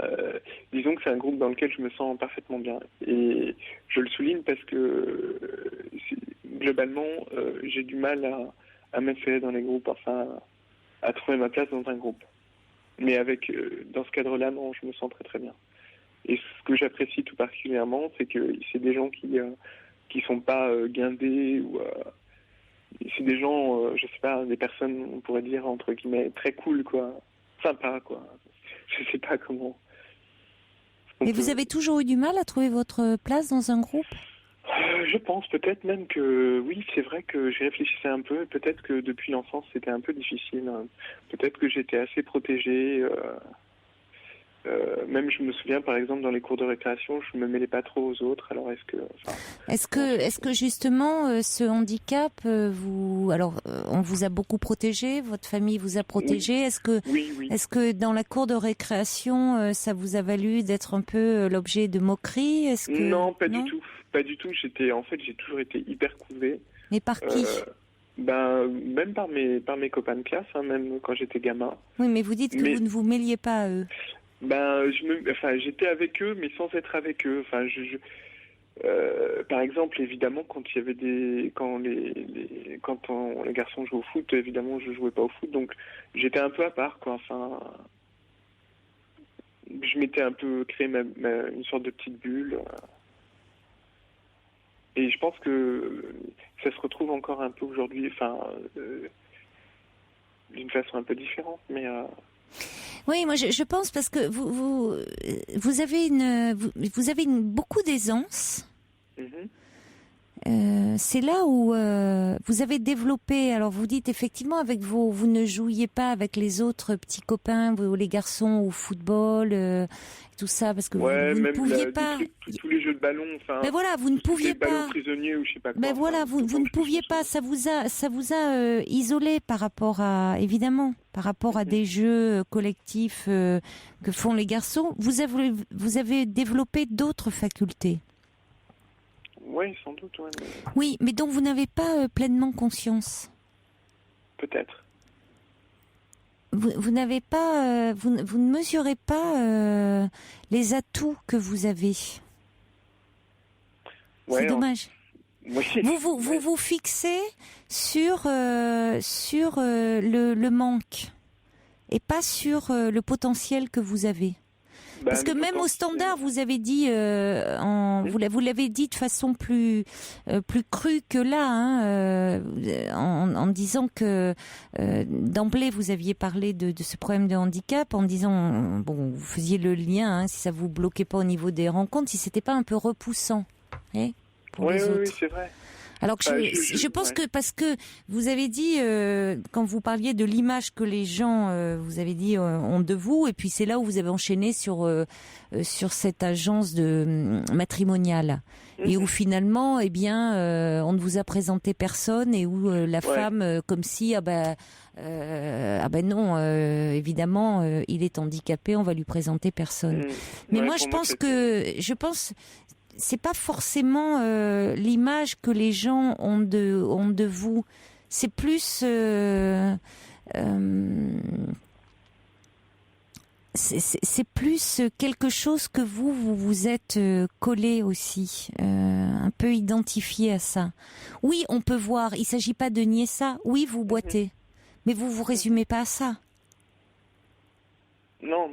disons que c'est un groupe dans lequel je me sens parfaitement bien et je le souligne parce que globalement j'ai du mal à m'insérer dans les groupes, enfin à trouver ma place dans un groupe, mais dans ce cadre-là, non, je me sens très très bien. Et ce que j'apprécie tout particulièrement, c'est que c'est des gens qui sont pas guindés ou c'est des gens, je sais pas, des personnes, on pourrait dire entre guillemets très cool, quoi, sympa, quoi. Je sais pas comment. Et vous avez toujours eu du mal à trouver votre place dans un groupe ? Je pense peut-être même que oui, c'est vrai que j'y réfléchissais un peu. Peut-être que depuis l'enfance, c'était un peu difficile. Peut-être que j'étais assez protégé. Même je me souviens par exemple dans les cours de récréation, je me mêlais pas trop aux autres. Alors est-ce que justement ce handicap on vous a beaucoup protégé, votre famille vous a protégé, oui. Est-ce que dans la cour de récréation ça vous a valu d'être un peu l'objet de moqueries? Non, pas du tout. J'ai toujours été hyper couvé. Mais par qui? Même par mes copains de classe, hein, même quand j'étais gamin. Oui, mais vous dites que vous ne vous mêliez pas à eux. J'étais avec eux, mais sans être avec eux. Enfin, par exemple, évidemment, quand il y avait les garçons jouaient au foot, évidemment, je jouais pas au foot, donc j'étais un peu à part, quoi. Enfin, je m'étais un peu créé une sorte de petite bulle. Et je pense que ça se retrouve encore un peu aujourd'hui, enfin, d'une façon un peu différente, mais. Oui, moi je pense parce que vous avez beaucoup d'aisance c'est là où vous avez développé. Alors vous dites effectivement vous ne jouiez pas avec les autres petits copains, les garçons au football, tout ça parce que vous ne pouviez pas. Tous les jeux de ballon, enfin. Mais voilà, vous ne pouviez pas. Ballon prisonnier ou je sais pas quoi. Mais voilà, vous ne pouviez pas. Ça vous a isolé par rapport à des jeux collectifs que font les garçons. Vous avez développé d'autres facultés. Oui, sans doute. Ouais, mais... Oui, mais dont vous n'avez pas pleinement conscience. Peut-être. Vous n'avez pas, vous ne mesurez pas les atouts que vous avez. Ouais, c'est dommage. Oui. Vous fixez sur le manque et pas sur le potentiel que vous avez. Parce que même au standard, vous avez dit, vous l'avez dit de façon plus crue que là, en disant que d'emblée vous aviez parlé de ce problème de handicap, en disant, bon, vous faisiez le lien, si ça vous bloquait pas au niveau des rencontres, si c'était pas un peu repoussant, pour les autres. Oui, c'est vrai. Alors que je pense que parce que vous avez dit quand vous parliez de l'image que les gens vous avez dit ont de vous, et puis c'est là où vous avez enchaîné sur cette agence de matrimoniale et où finalement on ne vous a présenté personne et où la femme comme si non évidemment il est handicapé, on va lui présenter personne. Mais moi je pense c'est pas forcément l'image que les gens ont de vous. C'est plus c'est plus quelque chose que vous êtes collé aussi, un peu identifié à ça. Oui, on peut voir. Il s'agit pas de nier ça. Oui, vous boitez, mais vous résumez pas à ça. Non.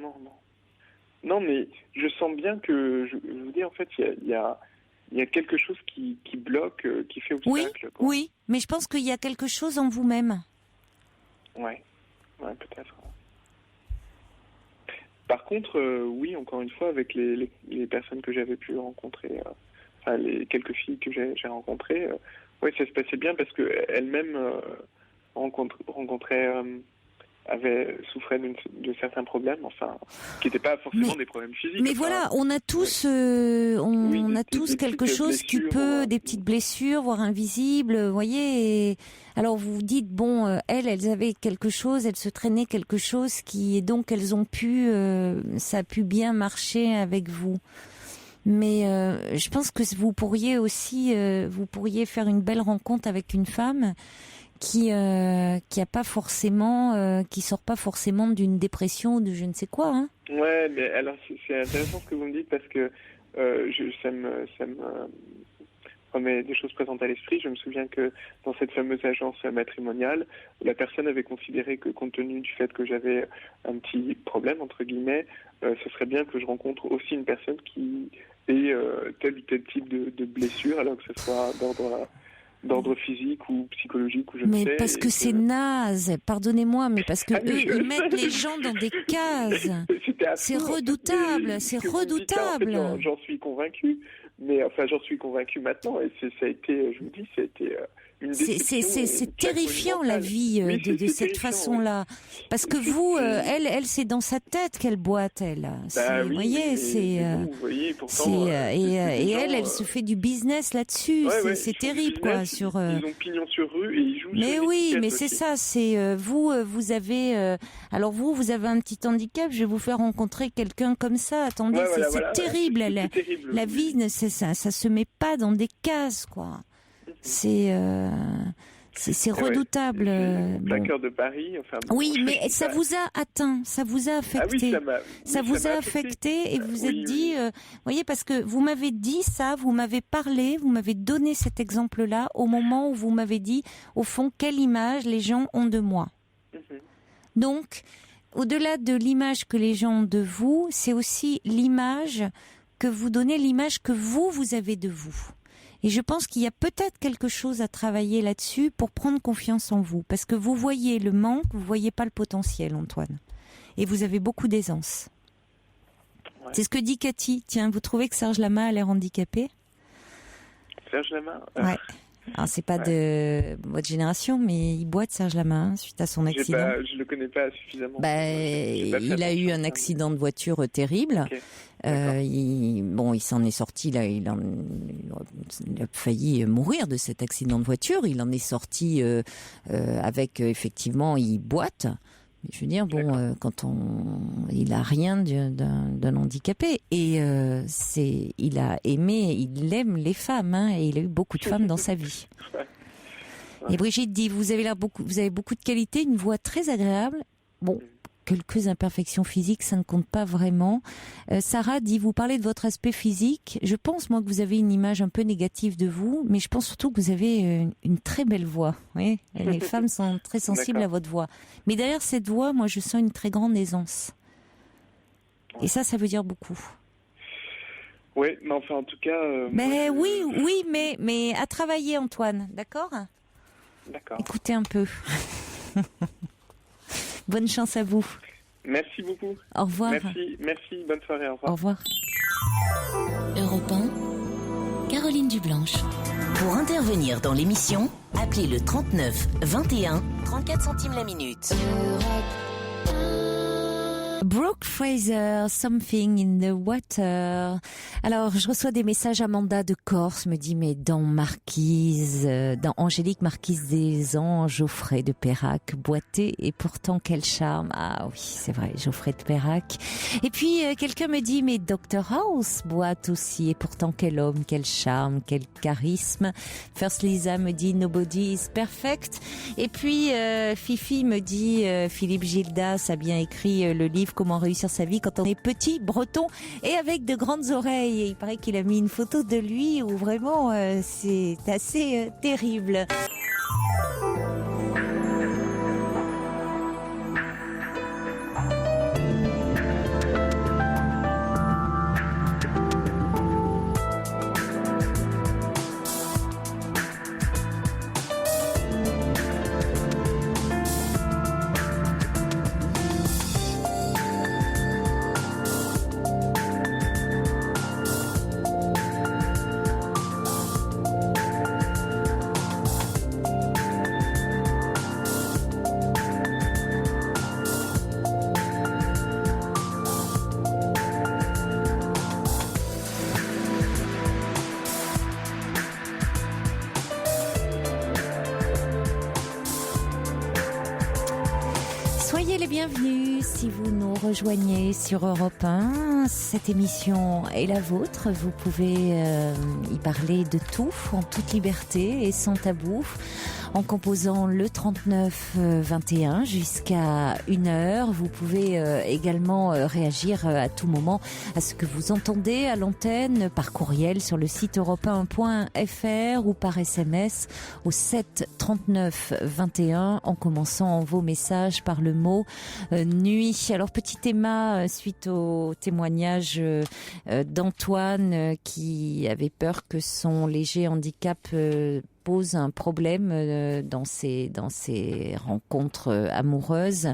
Non, mais je sens bien que, je vous dis, en fait, il y a quelque chose qui bloque, qui fait obstacle. Oui, mais je pense qu'il y a quelque chose en vous-même. Ouais, peut-être. Par contre, oui, encore une fois, avec les personnes que j'avais pu rencontrer, les quelques filles que j'ai rencontrées, ça se passait bien parce qu'elles-mêmes rencontraient... souffrait de certains problèmes, qui n'étaient pas forcément des problèmes physiques. Mais voilà, on a tous, quelque chose qui peut, des petites blessures, voire invisibles, vous voyez. Alors vous vous dites, bon, elles avaient quelque chose, elles se traînaient quelque chose et donc elles ont ça a pu bien marcher avec vous. Mais je pense que vous pourriez aussi, faire une belle rencontre avec une femme qui a pas forcément, qui sort pas forcément d'une dépression ou de je ne sais quoi. Ouais, mais alors c'est intéressant ce que vous me dites parce que ça me remet des choses présentes à l'esprit. Je me souviens que dans cette fameuse agence matrimoniale, la personne avait considéré que compte tenu du fait que j'avais un petit problème entre guillemets, ce serait bien que je rencontre aussi une personne qui ait tel ou tel type de blessure, alors que ce soit d'ordre physique ou psychologique ou je ne sais. Mais parce que c'est naze, pardonnez-moi, mais parce que ils mettent les gens dans des cases. C'est redoutable, c'est redoutable. En fait, j'en suis convaincu, mais j'en suis convaincu maintenant et ça a été, je vous dis, ça a été une déception. C'est terrifiant la vie de cette façon-là, parce que vous, elle, c'est dans sa tête qu'elle boite, elle. Vous voyez, pourtant. Et elle se fait du business là-dessus. C'est terrible, quoi. Ils ont pignon sur rue et ils jouent. Mais oui, mais c'est ça. C'est vous avez. Alors vous avez un petit handicap. Je vais vous faire rencontrer quelqu'un comme ça. Attendez, c'est terrible. La vie, ça se met pas dans des cases, quoi. C'est redoutable. Plaqueur de Paris. Oui, mais ça vous a atteint, ça vous a affecté. Ça vous a affecté et vous êtes dit, voyez, parce que vous m'avez dit ça, vous m'avez parlé, vous m'avez donné cet exemple-là au moment où vous m'avez dit, au fond, quelle image les gens ont de moi. Donc, au-delà de l'image que les gens ont de vous, c'est aussi l'image que vous donnez, l'image que vous avez de vous. Et je pense qu'il y a peut-être quelque chose à travailler là-dessus pour prendre confiance en vous. Parce que vous voyez le manque, vous voyez pas le potentiel, Antoine. Et vous avez beaucoup d'aisance. Ouais. C'est ce que dit Cathy. Tiens, vous trouvez que Serge Lama a l'air handicapé ? Serge Lama. Ouais. Alors, c'est pas de votre génération, mais il boite, Serge Lama, suite à son accident. Je le connais pas suffisamment. Il a eu un accident de voiture terrible. Okay. Il s'en est sorti. Il a failli mourir de cet accident de voiture. Il en est sorti avec effectivement, il boite. Mais je veux dire, il a rien d'un handicapé et il aime les femmes, hein, et il a eu beaucoup de femmes dans sa vie. Ouais. Et Brigitte dit, vous avez beaucoup de qualités, une voix très agréable. Bon, quelques imperfections physiques, ça ne compte pas vraiment. Sarah dit, vous parlez de votre aspect physique. Je pense, moi, que vous avez une image un peu négative de vous, mais je pense surtout que vous avez une très belle voix. Oui, les femmes sont très sensibles à votre voix. Mais derrière cette voix, moi, je sens une très grande aisance. Et ça veut dire beaucoup. Oui, mais enfin, en tout cas... Oui, mais à travailler, Antoine, d'accord ? D'accord. Écoutez un peu. Bonne chance à vous. Merci beaucoup. Au revoir. Merci, bonne soirée, au revoir. Au revoir. Europe 1, Caroline Dublanche. Pour intervenir dans l'émission, appelez le 39 21 34 centimes la minute. Brooke Fraser, Something in the Water. Alors, je reçois des messages. Amanda de Corse me dit, mais dans Angélique Marquise des Anges, Geoffrey de Perrac, boité et pourtant quel charme. Ah oui, c'est vrai, Geoffrey de Perrac. Et puis, quelqu'un me dit, mais Dr House boite aussi et pourtant quel homme, quel charme, quel charisme. First Lisa me dit, Nobody is perfect. Et puis, Fifi me dit, Philippe Gildas a bien écrit le livre Comment réussir sa vie quand on est petit, breton et avec de grandes oreilles. Et il paraît qu'il a mis une photo de lui où vraiment c'est assez terrible. Soyez les bienvenus si vous nous rejoignez sur Europe 1. Cette émission est la vôtre. Vous pouvez y parler de tout, en toute liberté et sans tabou, en composant le 39 21 jusqu'à 1h. Vous pouvez également réagir à tout moment à ce que vous entendez à l'antenne, par courriel sur le site europe1.fr ou par SMS au 7 39 21 en commençant vos messages par le mot nuit. Alors petit Emma, suite au témoignage d'Antoine qui avait peur que son léger handicap pose un problème dans ses rencontres amoureuses,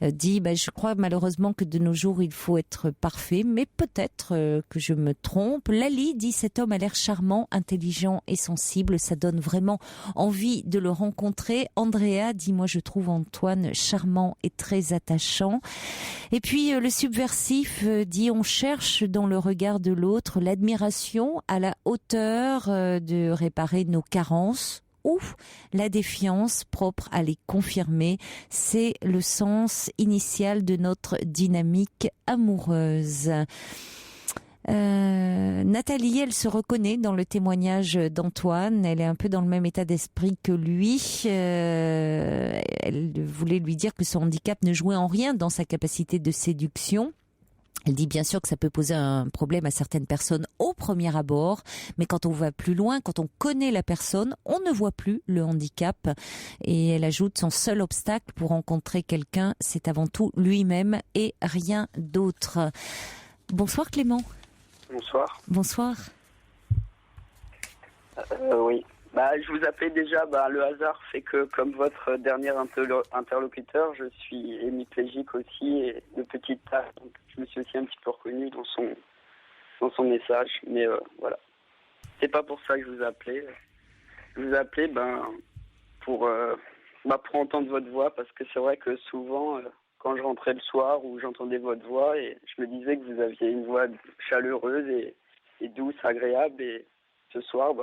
dit je crois malheureusement que de nos jours il faut être parfait, mais peut-être que je me trompe. Lali dit, cet homme a l'air charmant, intelligent et sensible, ça donne vraiment envie de le rencontrer. Andrea dit, moi je trouve Antoine charmant et très attachant. Et puis le subversif dit, on cherche dans le regard de l'autre l'admiration à la hauteur de réparer nos carences ou la défiance propre à les confirmer. C'est le sens initial de notre dynamique amoureuse. Nathalie, elle se reconnaît dans le témoignage d'Antoine. Elle est un peu dans le même état d'esprit que lui. Elle voulait lui dire que son handicap ne jouait en rien dans sa capacité de séduction. Elle dit bien sûr que ça peut poser un problème à certaines personnes au premier abord, mais quand on va plus loin, quand on connaît la personne, on ne voit plus le handicap. Et elle ajoute, son seul obstacle pour rencontrer quelqu'un, c'est avant tout lui-même et rien d'autre. Bonsoir Clément. Bonsoir. Bonsoir. Oui. Je vous appelais déjà, le hasard fait que, comme votre dernier interlocuteur, je suis hémiplégique aussi et de petite taille. Donc je me suis aussi un petit peu reconnu dans son message, mais voilà. c'est pas pour ça que je vous appelais. Je vous appelais pour entendre votre voix, parce que c'est vrai que souvent, quand je rentrais le soir ou j'entendais votre voix, et je me disais que vous aviez une voix chaleureuse et douce, agréable, et ce soir,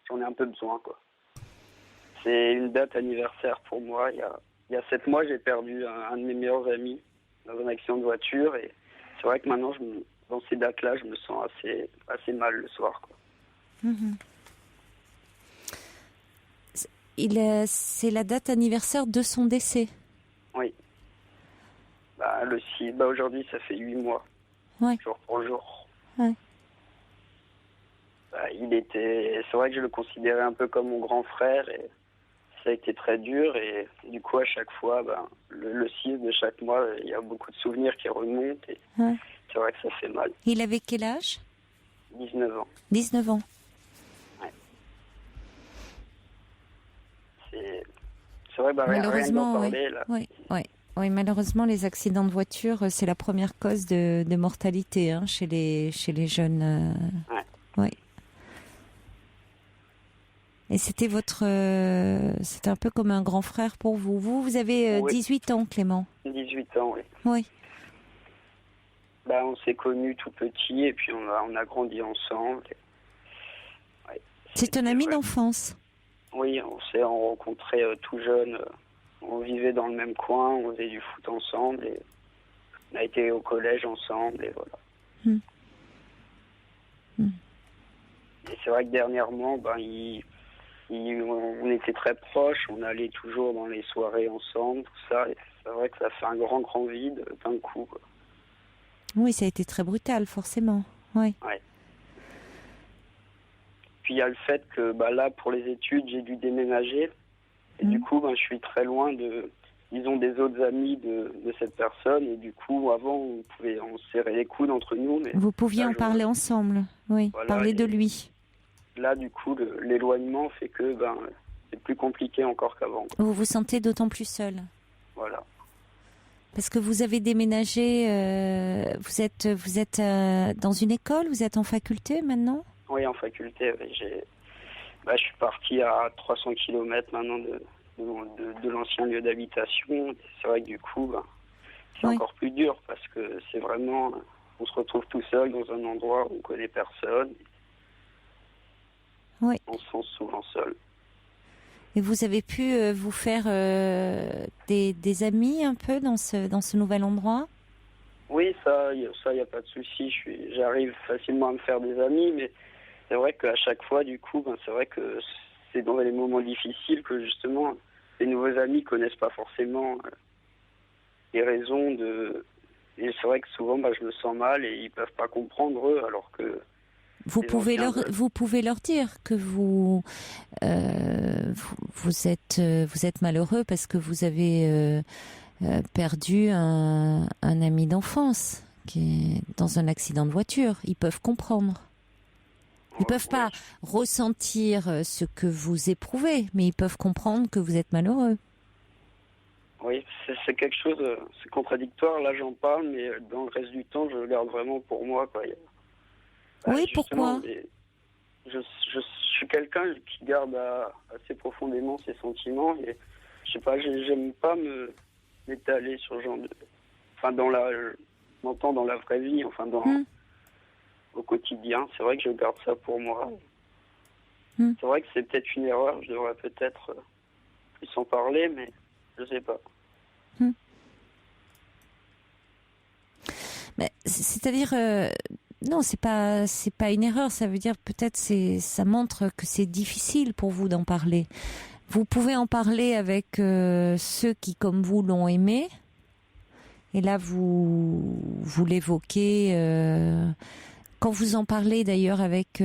j'en ai un peu besoin, quoi. C'est une date anniversaire pour moi. Il y a 7 mois, j'ai perdu un de mes meilleurs amis dans un accident de voiture, et c'est vrai que maintenant, dans ces dates-là, je me sens assez mal le soir, quoi. C'est la date anniversaire de son décès. Oui. Aujourd'hui, ça fait 8 mois. Ouais. Jour pour jour. Ouais. C'est vrai que je le considérais un peu comme mon grand frère, et ça a été très dur, et du coup, à chaque fois, le 6 de chaque mois, il y a beaucoup de souvenirs qui remontent, et c'est vrai que ça fait mal. Il avait quel âge ? 19 ans. 19 ans. Ouais. C'est vrai, malheureusement, rien d'en parler, là. Oui, malheureusement, les accidents de voiture, c'est la première cause de mortalité chez les jeunes. Oui. Et c'était c'était un peu comme un grand frère pour vous. Vous avez 18 ans, Clément. 18 ans, oui. Oui. On s'est connus tout petits, et puis on a grandi ensemble. Ouais. C'est un ami d'enfance. Oui, on s'est rencontrés tout jeunes. On vivait dans le même coin, on faisait du foot ensemble, et on a été au collège ensemble, et voilà. Et c'est vrai que dernièrement, on était très proches, on allait toujours dans les soirées ensemble, tout ça, et c'est vrai que ça fait un grand, grand vide d'un coup, quoi. Oui, ça a été très brutal, forcément. Oui. Ouais. Puis il y a le fait que là, pour les études, j'ai dû déménager. Et du coup, je suis très loin des autres amis de cette personne. Et du coup, avant, on se serrait les coudes entre nous. Mais vous pouviez en parler ensemble, oui, voilà, parler de lui. Là, du coup, l'éloignement fait que c'est plus compliqué encore qu'avant. Vous vous sentez d'autant plus seul. Voilà. Parce que vous avez déménagé, vous êtes dans une école, vous êtes en faculté maintenant ? Oui, en faculté. Je suis parti à 300 km maintenant de l'ancien lieu d'habitation. C'est vrai que du coup, c'est encore plus dur, parce que c'est vraiment, on se retrouve tout seul dans un endroit où on connaît personne. Oui. On se sent souvent seul. Et vous avez pu vous faire des amis un peu dans ce nouvel endroit ? Oui, ça, y a pas de souci. J'arrive facilement à me faire des amis, mais c'est vrai qu'à chaque fois, du coup, c'est vrai que c'est dans les moments difficiles que justement les nouveaux amis connaissent pas forcément les raisons Et c'est vrai que souvent, je me sens mal, et ils peuvent pas comprendre, eux, alors que vous pouvez leur dire que vous êtes malheureux parce que vous avez perdu un ami d'enfance qui est dans un accident de voiture. Ils peuvent comprendre. Ils peuvent pas ressentir ce que vous éprouvez, mais ils peuvent comprendre que vous êtes malheureux. Oui, c'est quelque chose, c'est contradictoire. Là, j'en parle, mais dans le reste du temps, je le garde vraiment pour moi, quoi. Oui, pourquoi ? Je suis quelqu'un qui garde assez profondément ses sentiments, et je sais pas, j'aime pas m'étaler sur ce genre de... je m'entends dans la vraie vie, au quotidien. C'est vrai que je garde ça pour moi. C'est vrai que c'est peut-être une erreur, je devrais peut-être plus en parler, mais je sais pas. Mais c'est-à-dire... Non, c'est pas une erreur. Ça veut dire peut-être ça montre que c'est difficile pour vous d'en parler. Vous pouvez en parler avec ceux qui, comme vous, l'ont aimé. Et là, vous l'évoquez. Quand vous en parlez d'ailleurs avec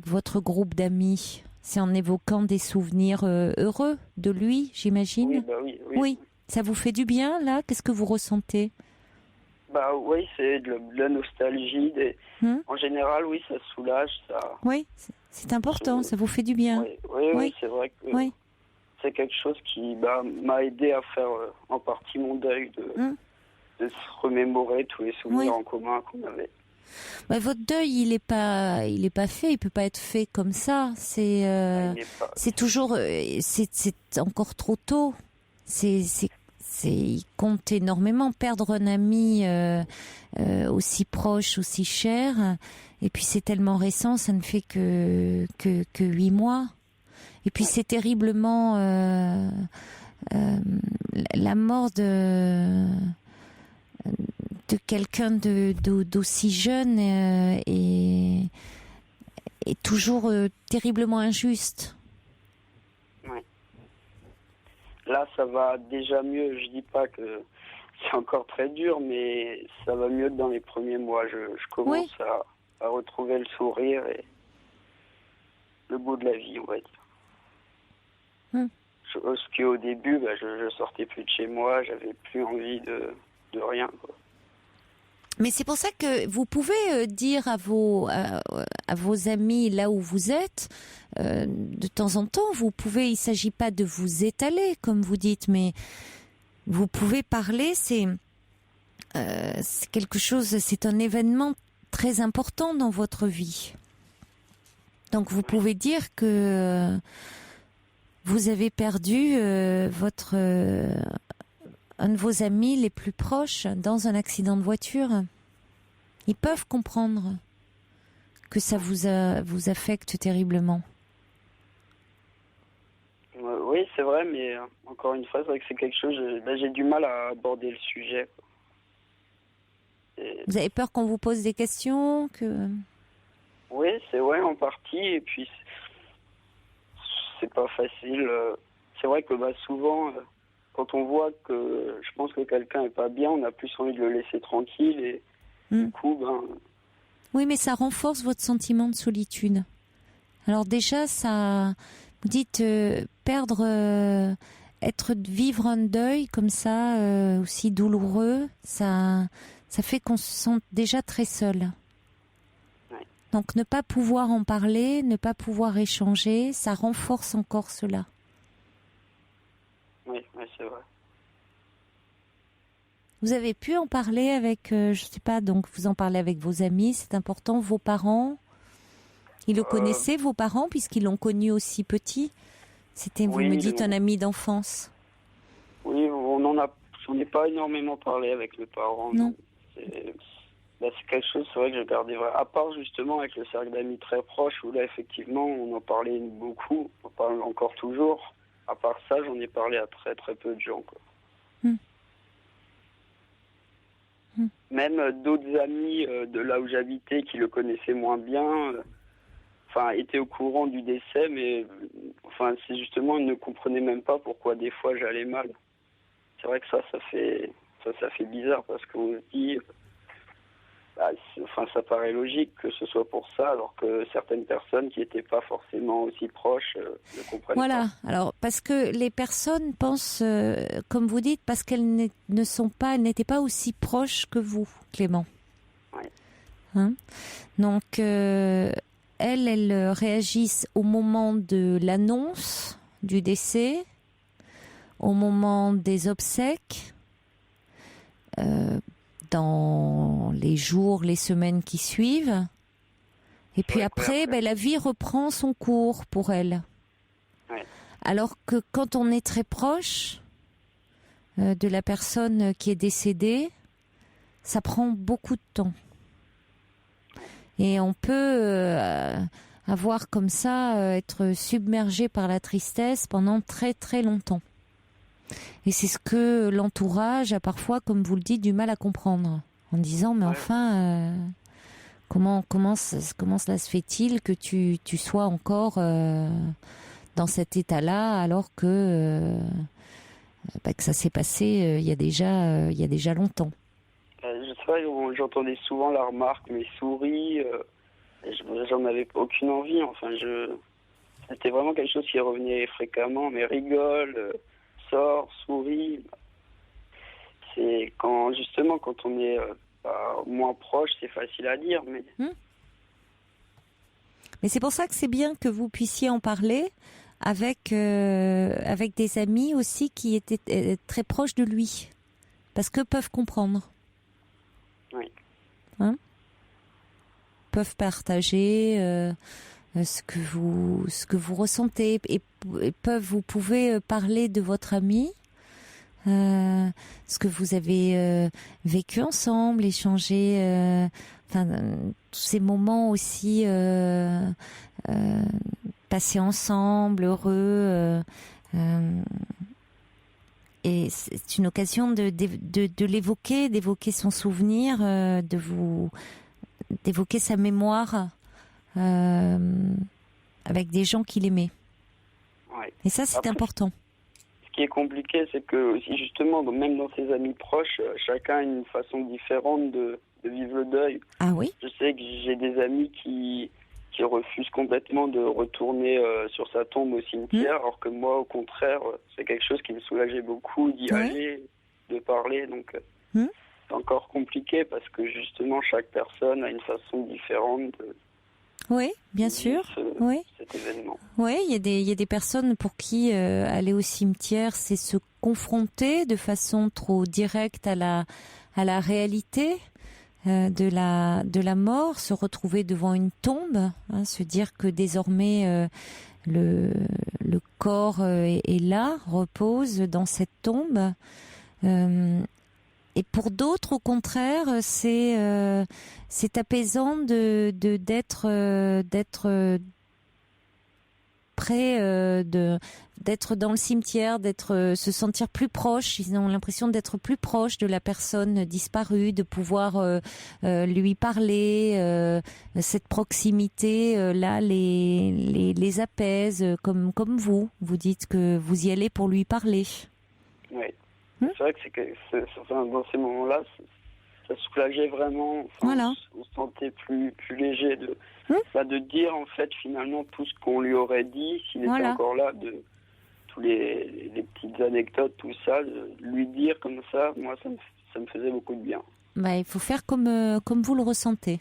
votre groupe d'amis, c'est en évoquant des souvenirs heureux de lui, j'imagine. Oui. Ça vous fait du bien là ? Qu'est-ce que vous ressentez ? Oui, c'est de la nostalgie. En général, oui, ça soulage. Ça... Oui, c'est important, ça vous fait du bien. Oui, c'est vrai que c'est quelque chose qui m'a aidé à faire en partie mon deuil, de se remémorer tous les souvenirs en commun qu'on avait. Bah, votre deuil, il est pas fait, il peut pas être fait comme ça. C'est toujours, c'est encore trop tôt. Il compte énormément perdre un ami aussi proche, aussi cher. Et puis c'est tellement récent, ça ne fait que 8 mois. Et puis c'est terriblement la mort de quelqu'un d'aussi jeune est toujours terriblement injuste. Ouais. Là, ça va déjà mieux. Je dis pas que c'est encore très dur, mais ça va mieux que dans les premiers mois. Je commence à retrouver le sourire et le goût de la vie, on va dire. Parce qu'au début, je sortais plus de chez moi, j'avais plus envie de rien, quoi. Mais c'est pour ça que vous pouvez dire à vos amis là où vous êtes, de temps en temps, il ne s'agit pas de vous étaler, comme vous dites, mais vous pouvez parler, c'est quelque chose, c'est un événement très important dans votre vie. Donc vous pouvez dire que vous avez perdu un de vos amis les plus proches dans un accident de voiture. Ils peuvent comprendre que ça vous affecte terriblement. Oui, c'est vrai, mais encore une fois, c'est vrai que c'est quelque chose. J'ai du mal à aborder le sujet. Vous avez peur qu'on vous pose des questions Oui, c'est vrai en partie, et puis c'est pas facile. C'est vrai que souvent, quand on voit que je pense que quelqu'un est pas bien, on a plus envie de le laisser tranquille et du coup, Oui, mais ça renforce votre sentiment de solitude. Alors déjà, vous dites vivre un deuil comme ça, aussi douloureux, ça fait qu'on se sent déjà très seul. Donc ne pas pouvoir en parler, ne pas pouvoir échanger, ça renforce encore cela. Oui, c'est vrai. Vous avez pu en parler avec, je sais pas, donc vous en parlez avec vos amis, c'est important, vos parents. Ils le connaissaient, vos parents, puisqu'ils l'ont connu aussi petit. Vous me dites, un ami d'enfance. Oui, j'en ai pas énormément parlé avec mes parents. Non. C'est quelque chose, c'est vrai que je gardais vrai. À part justement avec le cercle d'amis très proche, où là effectivement on en parlait beaucoup, on parle encore toujours. À part ça, j'en ai parlé à très très peu de gens, quoi. Même d'autres amis de là où j'habitais qui le connaissaient moins bien, étaient au courant du décès, mais c'est justement, ils ne comprenaient même pas pourquoi des fois j'allais mal. C'est vrai que ça fait bizarre parce qu'on se dit, ça paraît logique que ce soit pour ça, alors que certaines personnes qui n'étaient pas forcément aussi proches ne comprennent pas. Voilà, alors parce que les personnes pensent, comme vous dites, parce qu'elles n'étaient pas aussi proches que vous, Clément. Oui. Donc, elles réagissent au moment de l'annonce du décès, au moment des obsèques, dans les jours, les semaines qui suivent. Et puis après, la vie reprend son cours pour elle. Ouais. Alors que quand on est très proche de la personne qui est décédée, ça prend beaucoup de temps. Et on peut avoir comme ça, être submergé par la tristesse pendant très très longtemps. Et c'est ce que l'entourage a parfois, comme vous le dites, du mal à comprendre. En disant, mais enfin, comment cela se fait-il que tu sois encore dans cet état-là alors que ça s'est passé il y a déjà longtemps. Je sais pas, j'entendais souvent la remarque, mais souris, j'en avais aucune envie. C'était vraiment quelque chose qui revenait fréquemment, mais rigole, sort, souris. C'est quand on est moins proche, c'est facile à dire, mais. Mais c'est pour ça que c'est bien que vous puissiez en parler avec des amis aussi qui étaient très proches de lui, parce que peuvent comprendre. Oui. peuvent partager ce que vous ressentez et vous pouvez parler de votre ami, ce que vous avez vécu ensemble, échanger, tous ces moments aussi passés ensemble, heureux. Et c'est une occasion de l'évoquer, d'évoquer son souvenir, d'évoquer sa mémoire avec des gens qu'il aimait. Ouais. Et ça, c'est important. Ce qui est compliqué, c'est que aussi justement, même dans ses amis proches, chacun a une façon différente de vivre le deuil. Ah oui. Je sais que j'ai des amis qui refusent complètement de retourner sur sa tombe au cimetière, alors que moi, au contraire, c'est quelque chose qui me soulageait beaucoup d'y aller, de parler. Donc, c'est encore compliqué parce que justement, chaque personne a une façon différente de bien sûr. Cet événement. Oui, il y a des personnes pour qui aller au cimetière, c'est se confronter de façon trop directe à la réalité. De la mort, se retrouver devant une tombe, se dire que désormais le corps est là, repose dans cette tombe. Et pour d'autres, au contraire, c'est apaisant d'être près d'être dans le cimetière, se sentir plus proche. Ils ont l'impression d'être plus proche de la personne disparue, de pouvoir lui parler. Cette proximité là les apaise, comme vous dites que vous y allez pour lui parler. Oui, c'est vrai que dans ces moments-là, ça soulageait vraiment. Voilà. On se sentait plus léger de dire en fait finalement tout ce qu'on lui aurait dit s'il était encore là, de tous les petites anecdotes, tout ça, de lui dire comme ça, moi ça me faisait beaucoup de bien. Il faut faire comme vous le ressentez.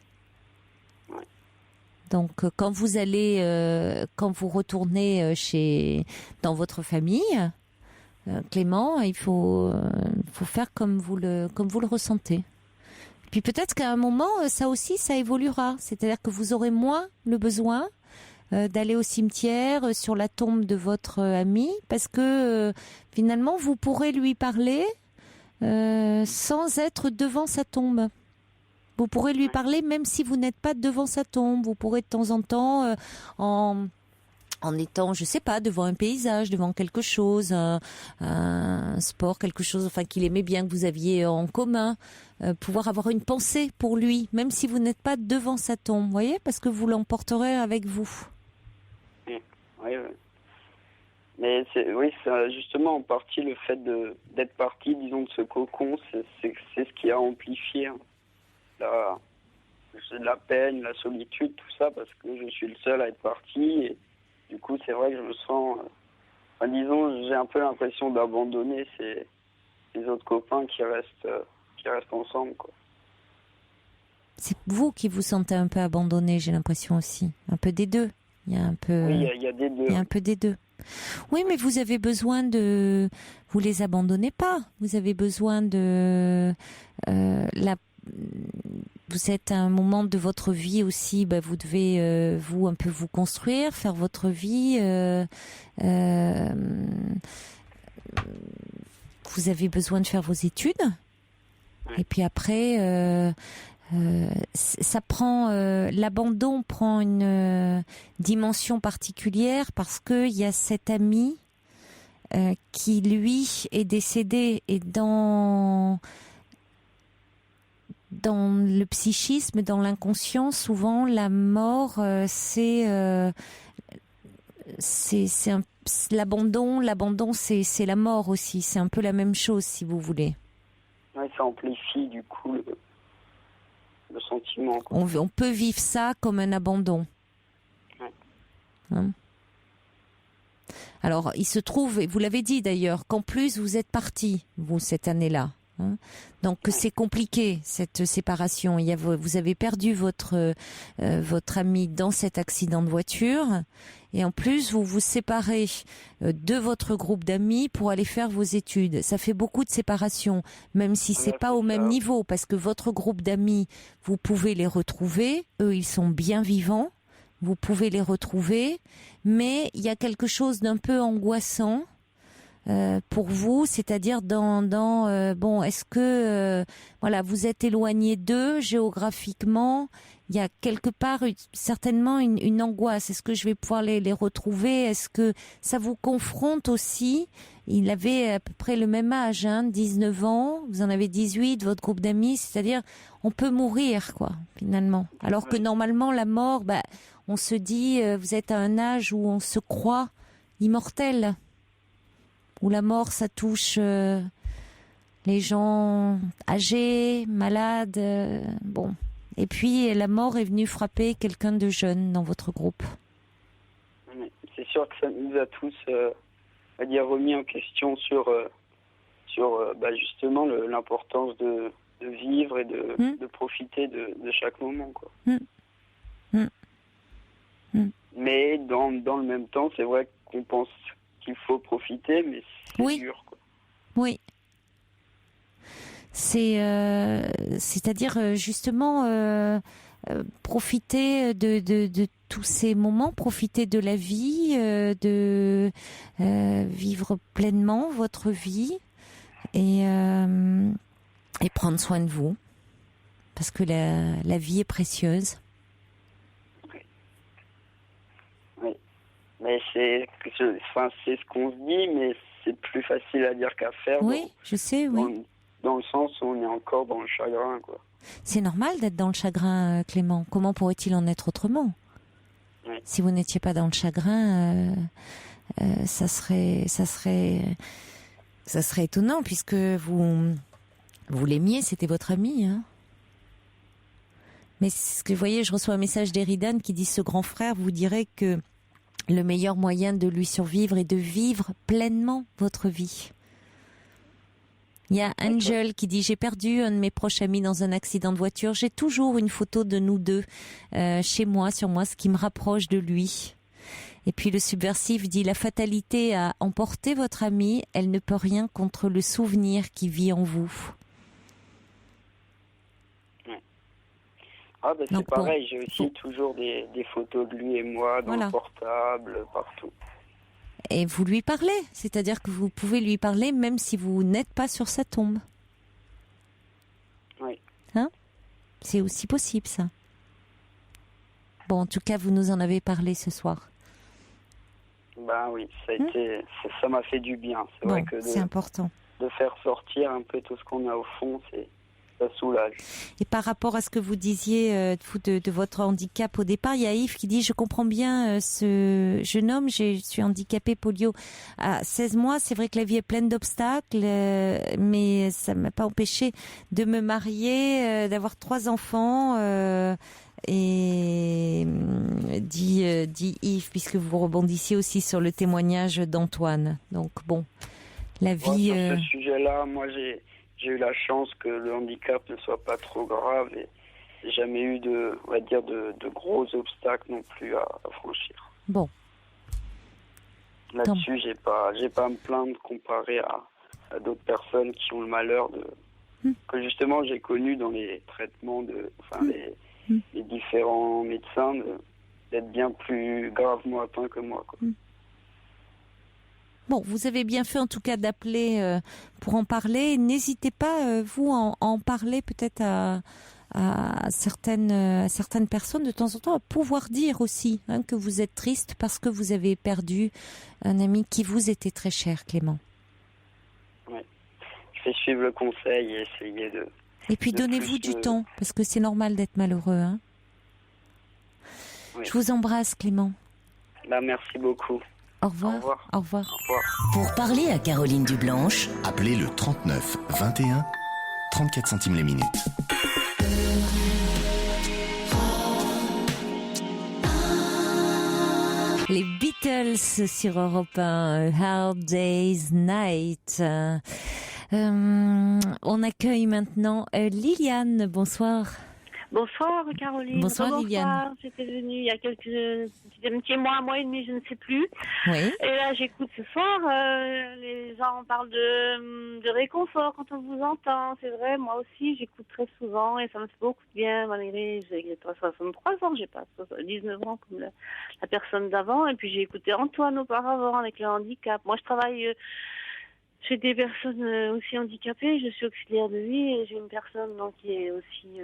Ouais. Donc quand vous retournez dans votre famille, Clément, il faut faire comme vous le ressentez. Puis peut-être qu'à un moment, ça évoluera. C'est-à-dire que vous aurez moins le besoin d'aller au cimetière sur la tombe de votre ami, parce que finalement, vous pourrez lui parler sans être devant sa tombe. Vous pourrez lui parler même si vous n'êtes pas devant sa tombe. Vous pourrez de temps en temps, en étant, je sais pas, devant un paysage, devant quelque chose, un sport, quelque chose, qu'il aimait bien, que vous aviez en commun, pouvoir avoir une pensée pour lui, même si vous n'êtes pas devant sa tombe, vous voyez, parce que vous l'emporterez avec vous. Oui. Mais c'est justement en partie le fait d'être parti, disons, de ce cocon, c'est ce qui a amplifié la peine, la solitude, tout ça, parce que je suis le seul à être parti. Et du coup, c'est vrai que je me sens, j'ai un peu l'impression d'abandonner ces autres copains qui restent ensemble, quoi. C'est vous qui vous sentez un peu abandonné, j'ai l'impression aussi. Un peu des deux. Il y a un peu. Oui, il y a des deux. Il y a un peu des deux. Oui, mais vous avez besoin vous les abandonnez pas. Vous avez besoin vous êtes à un moment de votre vie aussi, vous devez un peu vous construire, faire votre vie. Vous avez besoin de faire vos études. Et puis après, ça prend l'abandon prend une dimension particulière parce que il y a cet ami qui lui est décédé, et dans le psychisme, dans l'inconscient, souvent la mort c'est l'abandon c'est la mort aussi, c'est un peu la même chose si vous voulez. Ouais, ça amplifie du coup le sentiment, quoi. On peut vivre ça comme un abandon. Ouais. Alors, il se trouve, et vous l'avez dit d'ailleurs, qu'en plus vous êtes parti, vous, cette année-là. hein. Donc c'est compliqué cette séparation. Vous avez perdu votre ami dans cet accident de voiture, et en plus vous vous séparez de votre groupe d'amis pour aller faire vos études. Ça fait beaucoup de séparation, même si c'est pas au même niveau, parce que votre groupe d'amis, vous pouvez les retrouver. Eux, ils sont bien vivants. Vous pouvez les retrouver, mais il y a quelque chose d'un peu angoissant pour vous, c'est-à-dire bon, est-ce que voilà, vous êtes éloigné d'eux géographiquement, il y a quelque part certainement une angoisse. Est-ce que je vais pouvoir les retrouver? Est-ce que ça vous confronte aussi? Il avait à peu près le même âge, 19 ans, vous en avez 18, votre groupe d'amis, c'est-à-dire on peut mourir, quoi, finalement. Alors que normalement la mort, on se dit, vous êtes à un âge où on se croit immortel, où la mort, ça touche les gens âgés, malades, bon. Et puis la mort est venue frapper quelqu'un de jeune dans votre groupe. C'est sûr que ça nous a tous, remis en question sur justement l'importance de vivre et de profiter de chaque moment, quoi. Mais dans le même temps, c'est vrai qu'on pense qu'il faut profiter, mais c'est dur, quoi. Oui. C'est-à-dire justement profiter de tous ces moments, profiter de la vie, de vivre pleinement votre vie et prendre soin de vous, parce que la vie est précieuse. Oui. Mais c'est ce qu'on se dit, mais c'est plus facile à dire qu'à faire. Oui, je sais, oui. Dans le sens où on est encore dans le chagrin, quoi. C'est normal d'être dans le chagrin, Clément. Comment pourrait-il en être autrement? Oui. Si vous n'étiez pas dans le chagrin, ça serait étonnant, puisque vous l'aimiez, c'était votre ami, hein. Mais ce que vous voyez, je reçois un message d'Eridan qui dit: ce grand frère vous dirait que le meilleur moyen de lui survivre est de vivre pleinement votre vie. Il y a Angel qui dit: j'ai perdu un de mes proches amis dans un accident de voiture. J'ai toujours une photo de nous deux chez moi, sur moi, ce qui me rapproche de lui. Et puis le subversif dit: la fatalité a emporté votre ami. Elle ne peut rien contre le souvenir qui vit en vous. C'est donc, pareil, j'ai aussi toujours des photos de lui et moi dans le portable, partout. Et vous lui parlez, c'est-à-dire que vous pouvez lui parler même si vous n'êtes pas sur sa tombe. Oui. C'est aussi possible, ça. Bon, en tout cas, vous nous en avez parlé ce soir. Oui, ça m'a fait du bien. C'est vrai que c'est important. De faire sortir un peu tout ce qu'on a au fond, ça soulage. Et par rapport à ce que vous disiez de votre handicap au départ, il y a Yves qui dit: je comprends bien ce jeune homme, je suis handicapé polio à 16 mois, c'est vrai que la vie est pleine d'obstacles, mais ça ne m'a pas empêché de me marier, d'avoir 3 enfants, et dit Yves, puisque vous rebondissiez aussi sur le témoignage d'Antoine. Donc bon, la vie... Sur ce sujet-là, moi j'ai eu la chance que le handicap ne soit pas trop grave et j'ai jamais eu de gros obstacles non plus à franchir. Bon. Là-dessus, j'ai pas à me plaindre comparé à d'autres personnes qui ont le malheur que justement j'ai connu dans les traitements les différents médecins d'être bien plus gravement atteints que moi, quoi. Bon, vous avez bien fait en tout cas d'appeler pour en parler. N'hésitez pas, vous, à en parler peut-être à certaines personnes de temps en temps, à pouvoir dire aussi que vous êtes triste parce que vous avez perdu un ami qui vous était très cher, Clément. Oui, je vais suivre le conseil et essayer de... Et puis donnez-vous du temps, parce que c'est normal d'être malheureux. Oui. Je vous embrasse, Clément. Merci beaucoup. Au revoir. Au revoir. Au revoir. Au revoir. Pour parler à Caroline Dublanche, appelez le 39 21 34 centimes les minutes. Les Beatles sur Europe 1, Hard Day's Night. On accueille maintenant Liliane. Bonsoir. Bonsoir Caroline. Bonsoir Liliane. J'étais venue il y a un petit mois et demi, je ne sais plus. Oui. Et là j'écoute ce soir, les gens parlent de réconfort quand on vous entend. C'est vrai, moi aussi j'écoute très souvent et ça me fait beaucoup de bien malgré j'ai 63 ans, j'ai pas 19 ans comme la personne d'avant. Et puis j'ai écouté Antoine auparavant avec le handicap. Moi je travaille chez des personnes aussi handicapées, je suis auxiliaire de vie et j'ai une personne donc qui est aussi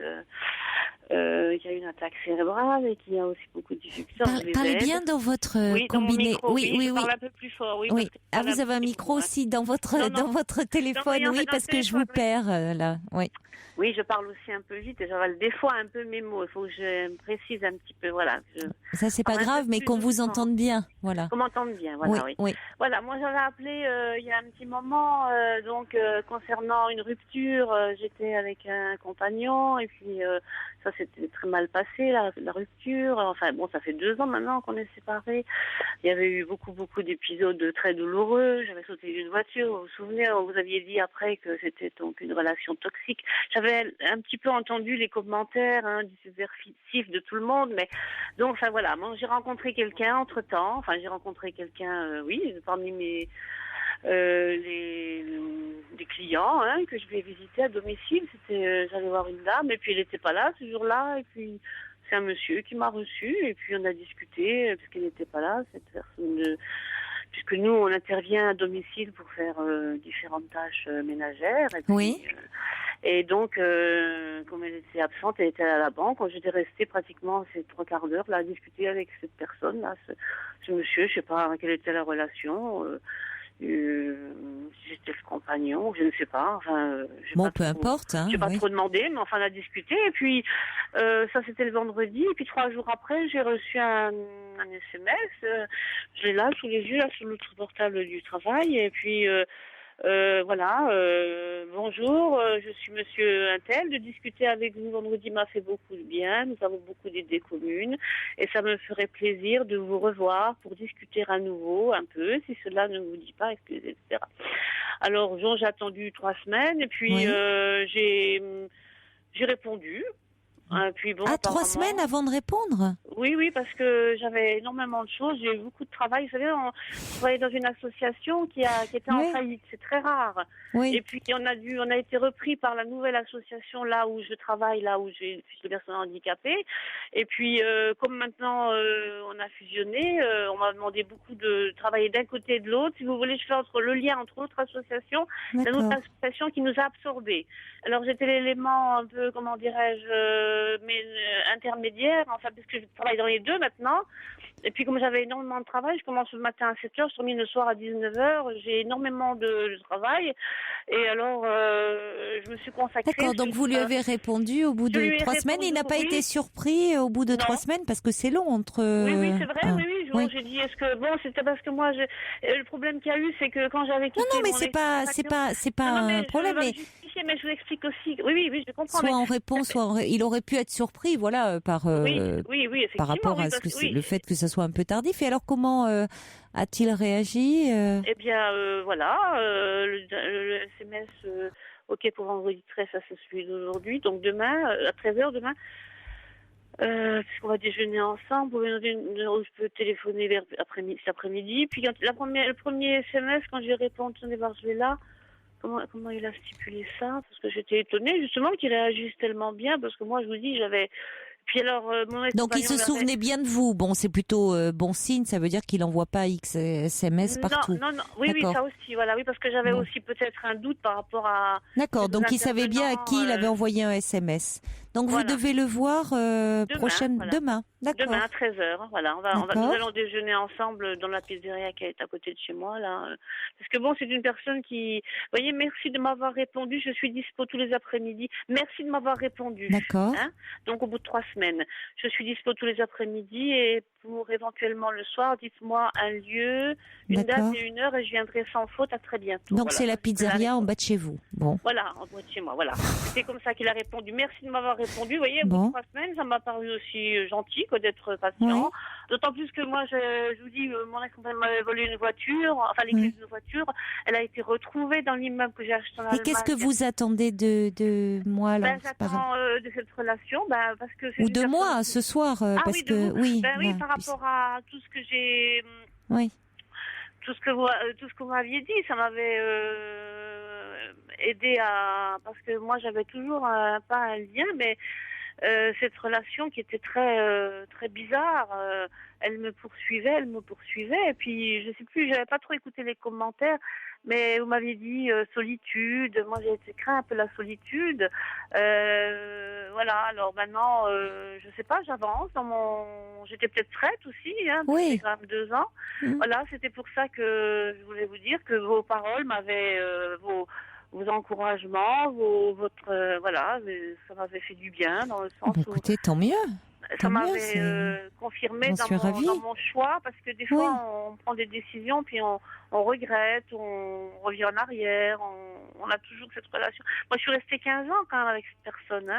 qui a une attaque cérébrale et qui a aussi beaucoup de difficultés. Parlez bien dans votre combiné. Oui. Je parle un peu plus fort. Oui. Ah, vous avez un micro aussi dans votre votre téléphone, oui, parce que je vous perds là. Oui. Oui, je parle aussi un peu vite et j'avale des fois un peu mes mots. Il faut que je précise un petit peu, voilà. Ça c'est pas grave, mais qu'on vous entende bien, voilà. Qu'on m'entende bien, voilà. Oui. Voilà, moi j'avais appelé il y a un petit moment, concernant une rupture. J'étais avec un compagnon et puis ça s'était très mal passé la rupture. Enfin bon, ça fait 2 ans maintenant qu'on est séparés. Il y avait eu beaucoup d'épisodes très douloureux. J'avais sauté d'une voiture. Vous vous souvenez, vous aviez dit après que c'était donc une relation toxique. J'avais un petit peu entendu les commentaires subversifs de tout le monde, mais donc enfin voilà. Moi j'ai rencontré quelqu'un entre temps. Enfin j'ai rencontré quelqu'un, parmi mes des clients que je vais visiter à domicile. J'allais voir une dame et puis elle n'était pas là ce jour-là et puis c'est un monsieur qui m'a reçu et puis on a discuté parce qu'elle n'était pas là, cette personne puisque nous on intervient à domicile pour faire différentes tâches ménagères et puis, oui. Et donc comme elle était absente, elle était à la banque, j'étais restée pratiquement ces 3/4 d'heure là à discuter avec cette personne là, ce monsieur, je sais pas quelle était la relation. J'étais le compagnon, je ne sais pas. Enfin, peu importe. J'ai pas trop demandé, mais enfin on a discuté. Et puis ça c'était le vendredi. Et puis 3 jours après, j'ai reçu un SMS. Je l'ai là sous les yeux, là sur notre portable du travail. Et puis bonjour, je suis monsieur Untel. De discuter avec vous vendredi m'a fait beaucoup de bien. Nous avons beaucoup d'idées communes et ça me ferait plaisir de vous revoir pour discuter à nouveau un peu, si cela ne vous dit pas, excusez, etc. Alors, j'ai attendu 3 semaines et puis j'ai répondu. Puis bon, 3 semaines avant de répondre? Oui, parce que j'avais énormément de choses, j'ai eu beaucoup de travail. Vous savez, on travaillait dans une association qui était en faillite, c'est très rare. Oui. Et puis on a été repris par la nouvelle association là où je travaille, là où j'ai des personnes handicapées. Et puis comme maintenant on a fusionné, on m'a demandé beaucoup de travailler d'un côté et de l'autre. Si vous voulez, je fais le lien entre l'autre association et la autre association qui nous a absorbés. Alors j'étais l'élément un peu, comment dirais-je, intermédiaire, enfin parce que je travaille dans les deux maintenant. Et puis comme j'avais énormément de travail, je commence le matin à 7h, je termine le soir à 19h, j'ai énormément de travail. Et alors je me suis consacrée. D'accord, donc vous lui avez répondu au bout de 3 semaines, il n'a pas été surpris au bout de 3 semaines parce que c'est long entre... Oui, c'est vrai, oui. J'ai dit, est-ce que... Bon, c'était parce que moi, le problème qu'il y a eu, c'est que quand j'avais quitté... Non, mais c'est pas un problème, mais je vous explique aussi. Oui, je comprends. Soit en réponse, soit il aurait pu être surpris, voilà, par rapport à le fait que ça soit un peu tardif. Et alors, comment a-t-il réagi Eh bien, le SMS OK pour vendredi 13, ça c'est celui d'aujourd'hui. Donc demain, à 13h demain, puisqu'on va déjeuner ensemble, je peux téléphoner cet après-midi. Puis le premier SMS, quand j'ai répondu, je vais là. Comment il a stipulé ça? Parce que j'étais étonnée justement qu'il réagisse tellement bien, parce que moi je vous dis j'avais... Puis alors, donc il se souvenait bien de vous. Bon, c'est plutôt bon signe, ça veut dire qu'il n'envoie pas X SMS partout. Non. Oui, ça aussi, voilà, oui, parce que j'avais aussi peut-être un doute par rapport à... D'accord, donc il savait bien à qui il avait envoyé un SMS. Donc vous devez le voir demain. D'accord. Demain à 13h, voilà. Nous allons déjeuner ensemble dans la pizzeria qui est à côté de chez moi, là. Parce que bon, c'est une personne qui... Vous voyez, merci de m'avoir répondu, je suis dispo tous les après-midi. Merci de m'avoir répondu. D'accord. Donc au bout de 3 semaines, je suis dispo tous les après-midi et pour éventuellement le soir, dites-moi un lieu, une date et une heure et je viendrai sans faute. À très bientôt. Donc c'est la pizzeria en bas de chez vous. Bon. Voilà, en bas de chez moi, voilà. C'est comme ça qu'il a répondu. Merci de m'avoir répondu. Vous voyez, au bout de 3 semaines, ça m'a paru aussi gentil d'être patient. D'autant plus que moi, je vous dis, mon ex-compagne m'avait volé une voiture, enfin les clés d'une voiture. Elle a été retrouvée dans l'immeuble que j'ai acheté en Allemagne. Et qu'est-ce que vous attendez de moi là? J'attends de cette relation, parce que ou de moi ce soir, parce oui, que oui. Oui, par rapport à tout ce que j'ai. Oui. Tout ce que vous m'aviez dit, ça m'avait aidé à, parce que moi j'avais toujours pas un lien, mais cette relation qui était très bizarre, elle me poursuivait, et puis je sais plus, j'avais pas trop écouté les commentaires, mais vous m'aviez dit solitude. Moi j'ai craint un peu la solitude. Voilà. Alors maintenant, je sais pas, j'avance j'étais peut-être prête aussi, oui. J'ai quand même 2 ans. Voilà, c'était pour ça que je voulais vous dire que vos paroles m'avaient, vos encouragements, voilà, ça m'avait fait du bien dans le sens où. Écoutez, tant mieux. Ça m'avait confirmé dans mon choix, parce que des fois on prend des décisions puis on regrette, on revient en arrière, on a toujours cette relation. Moi je suis restée 15 ans quand même avec cette personne,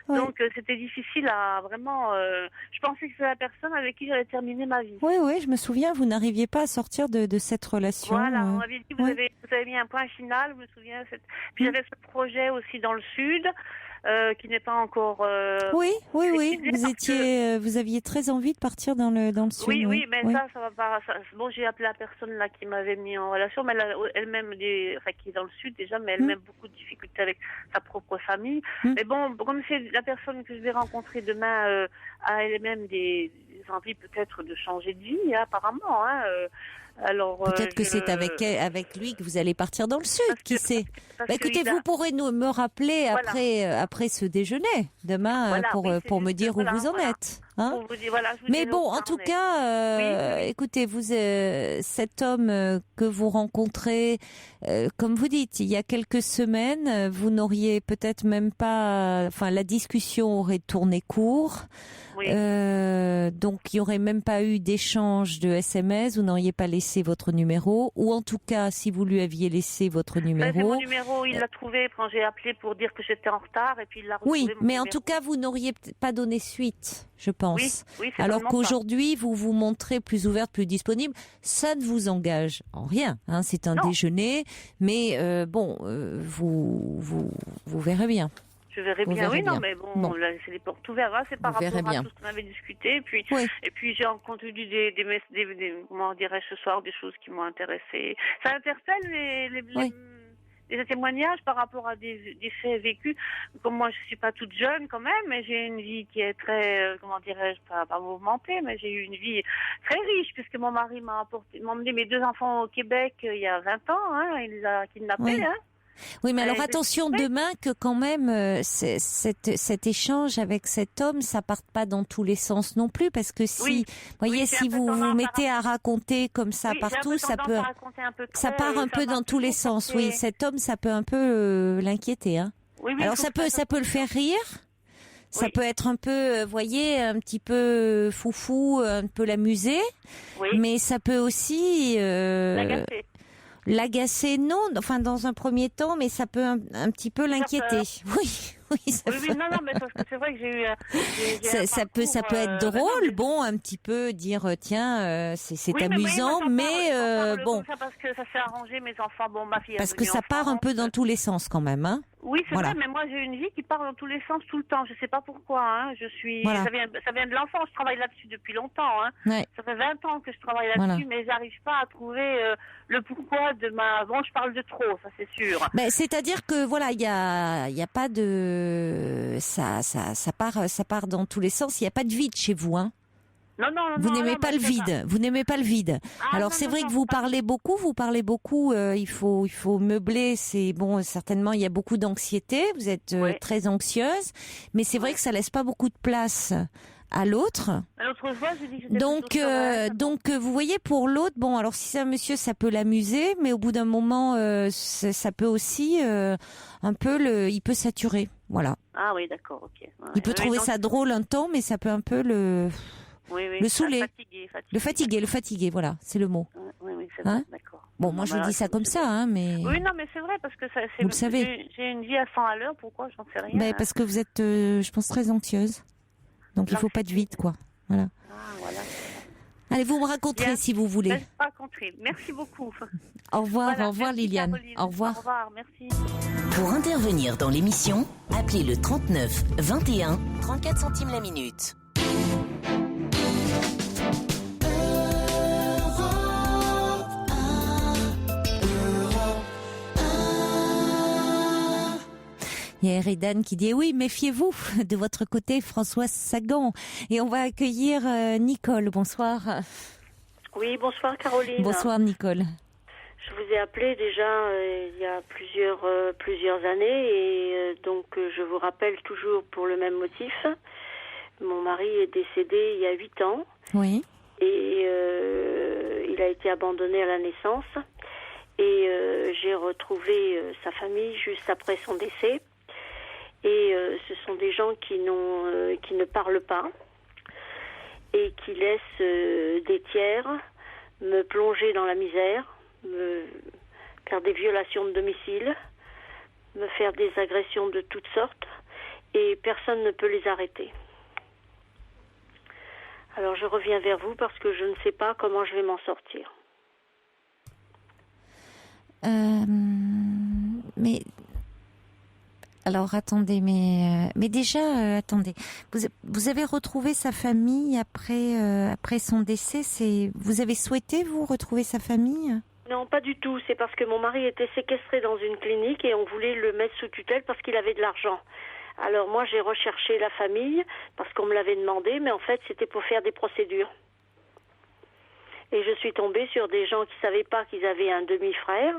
donc c'était difficile à vraiment, je pensais que c'était la personne avec qui j'allais terminer ma vie. Oui, je me souviens, vous n'arriviez pas à sortir de cette relation. Voilà, on m'avait dit vous avez mis un point final, je me souviens. Puis j'avais ce projet aussi dans le sud. Qui n'est pas encore. Oui. Vous aviez très envie de partir dans le sud. Oui, mais ça va pas. Bon, j'ai appelé la personne là qui m'avait mis en relation, mais elle-même qui est dans le sud déjà, mais elle-même beaucoup de difficultés avec sa propre famille. Mais bon, comme c'est la personne que je vais rencontrer demain, a elle-même des envies peut-être de changer de vie, apparemment. Alors, peut-être que c'est avec lui que vous allez partir dans le sud, qui sait. Écoutez, vous pourrez me rappeler après ce déjeuner demain pour me dire où vous en êtes. Mais bon, en tout cas, écoutez, cet homme que vous rencontrez, comme vous dites, il y a quelques semaines, vous n'auriez peut-être même pas, la discussion aurait tourné court. Donc il n'y aurait même pas eu d'échange de SMS, vous n'auriez pas laissé votre numéro, ou en tout cas si vous lui aviez laissé votre numéro. Mon numéro, il l'a trouvé quand j'ai appelé pour dire que j'étais en retard, et puis il l'a retrouvé. Oui, mais en tout cas vous n'auriez pas donné suite, je pense. Oui, alors qu'aujourd'hui vous vous montrez plus ouverte, plus disponible. Ça ne vous engage en rien, c'est un déjeuner, mais vous verrez bien. Je verrai bien, mais bon. Là, c'est les portes ouvertes. C'est par rapport à tout ce qu'on avait discuté. Et puis j'ai entendu des comment dirais-je ce soir, des choses qui m'ont intéressée. Ça interpelle les témoignages par rapport à des faits vécus. Comme moi, je suis pas toute jeune quand même, mais j'ai une vie qui est très, comment dirais-je, pas mouvementée, mais j'ai eu une vie très riche, puisque mon mari m'a emmené mes 2 enfants au Québec il y a 20 ans. Il les a kidnappés. Oui, mais alors attention demain que quand même cet échange avec cet homme, ça parte pas dans tous les sens non plus, parce que si vous vous mettez à raconter comme ça partout, ça part un peu dans tous les sens. Oui, cet homme, ça peut un peu l'inquiéter. Alors ça peut le faire rire. Ça peut être un peu, un petit peu foufou, un peu l'amuser, mais ça peut aussi l'agacer, non, dans un premier temps, mais ça peut un petit peu l'inquiéter. Non, mais parce que c'est vrai que j'ai eu. Ça peut être drôle, un petit peu dire tiens, c'est amusant, mais bon. Parce que ça s'est arrangé, mes enfants, ma fille. Parce que ça part un peu dans tous les sens quand même, Oui, c'est vrai, mais moi j'ai une vie qui part dans tous les sens tout le temps. Je sais pas pourquoi. Je suis. Ça vient de l'enfance. Je travaille là-dessus depuis longtemps. Ça fait 20 ans que je travaille là-dessus, mais j'arrive pas à trouver le pourquoi de ma. Bon, je parle de trop, ça c'est sûr. Mais c'est-à-dire que il y a pas de ça part dans tous les sens. Il n'y a pas de vide chez vous, Non, vous n'aimez pas le vide. Vous n'aimez pas le vide. Alors c'est vrai que vous parlez beaucoup. Il faut meubler. C'est bon. Certainement, il y a beaucoup d'anxiété. Vous êtes très anxieuse, mais c'est vrai que ça laisse pas beaucoup de place à l'autre. Donc vous voyez, pour l'autre, alors si c'est un monsieur, ça peut l'amuser, mais au bout d'un moment, ça peut aussi un peu il peut saturer. Voilà. Ah oui, d'accord, ok. Il peut trouver ça drôle un temps, mais ça peut un peu le saouler. Le fatiguer, voilà, c'est le mot. Oui, c'est vrai, d'accord. Bon, moi je vous dis ça comme ça, mais. Oui, non, mais c'est vrai, parce que vous le savez. J'ai une vie à 100 à l'heure, pourquoi? J'en sais rien. Parce que vous êtes, je pense, très anxieuse. Donc il faut pas de vide, quoi. Voilà. Ah, voilà. Allez, vous me raconterez Bien. si vous voulez. Ben, je raconterai. Merci beaucoup. Au revoir, Voilà, au revoir merci, Liliane. Caroline. Au revoir. Au revoir, merci. Pour intervenir dans l'émission, appelez le 39 21 34 centimes la minute. Il y a Eridan qui dit oui, méfiez-vous de votre côté, Françoise Sagan. Et on va accueillir Nicole. Bonsoir. Oui, bonsoir Caroline. Bonsoir Nicole. Je vous ai appelé déjà il y a plusieurs années et donc je vous rappelle toujours pour le même motif. Mon mari est décédé il y a 8 ans. Oui. Et il a été abandonné à la naissance. Et j'ai retrouvé sa famille juste après son décès. Et ce sont des gens qui ne parlent pas et qui laissent des tiers me plonger dans la misère, me faire des violations de domicile, me faire des agressions de toutes sortes, et personne ne peut les arrêter. Alors je reviens vers vous parce que je ne sais pas comment je vais m'en sortir. Mais alors attendez, mais déjà attendez. Vous avez retrouvé sa famille après son décès. Vous avez souhaité vous retrouver sa famille? Non, pas du tout. C'est parce que mon mari était séquestré dans une clinique et on voulait le mettre sous tutelle parce qu'il avait de l'argent. Alors moi j'ai recherché la famille parce qu'on me l'avait demandé, mais en fait c'était pour faire des procédures. Et je suis tombée sur des gens qui savaient pas qu'ils avaient un demi-frère.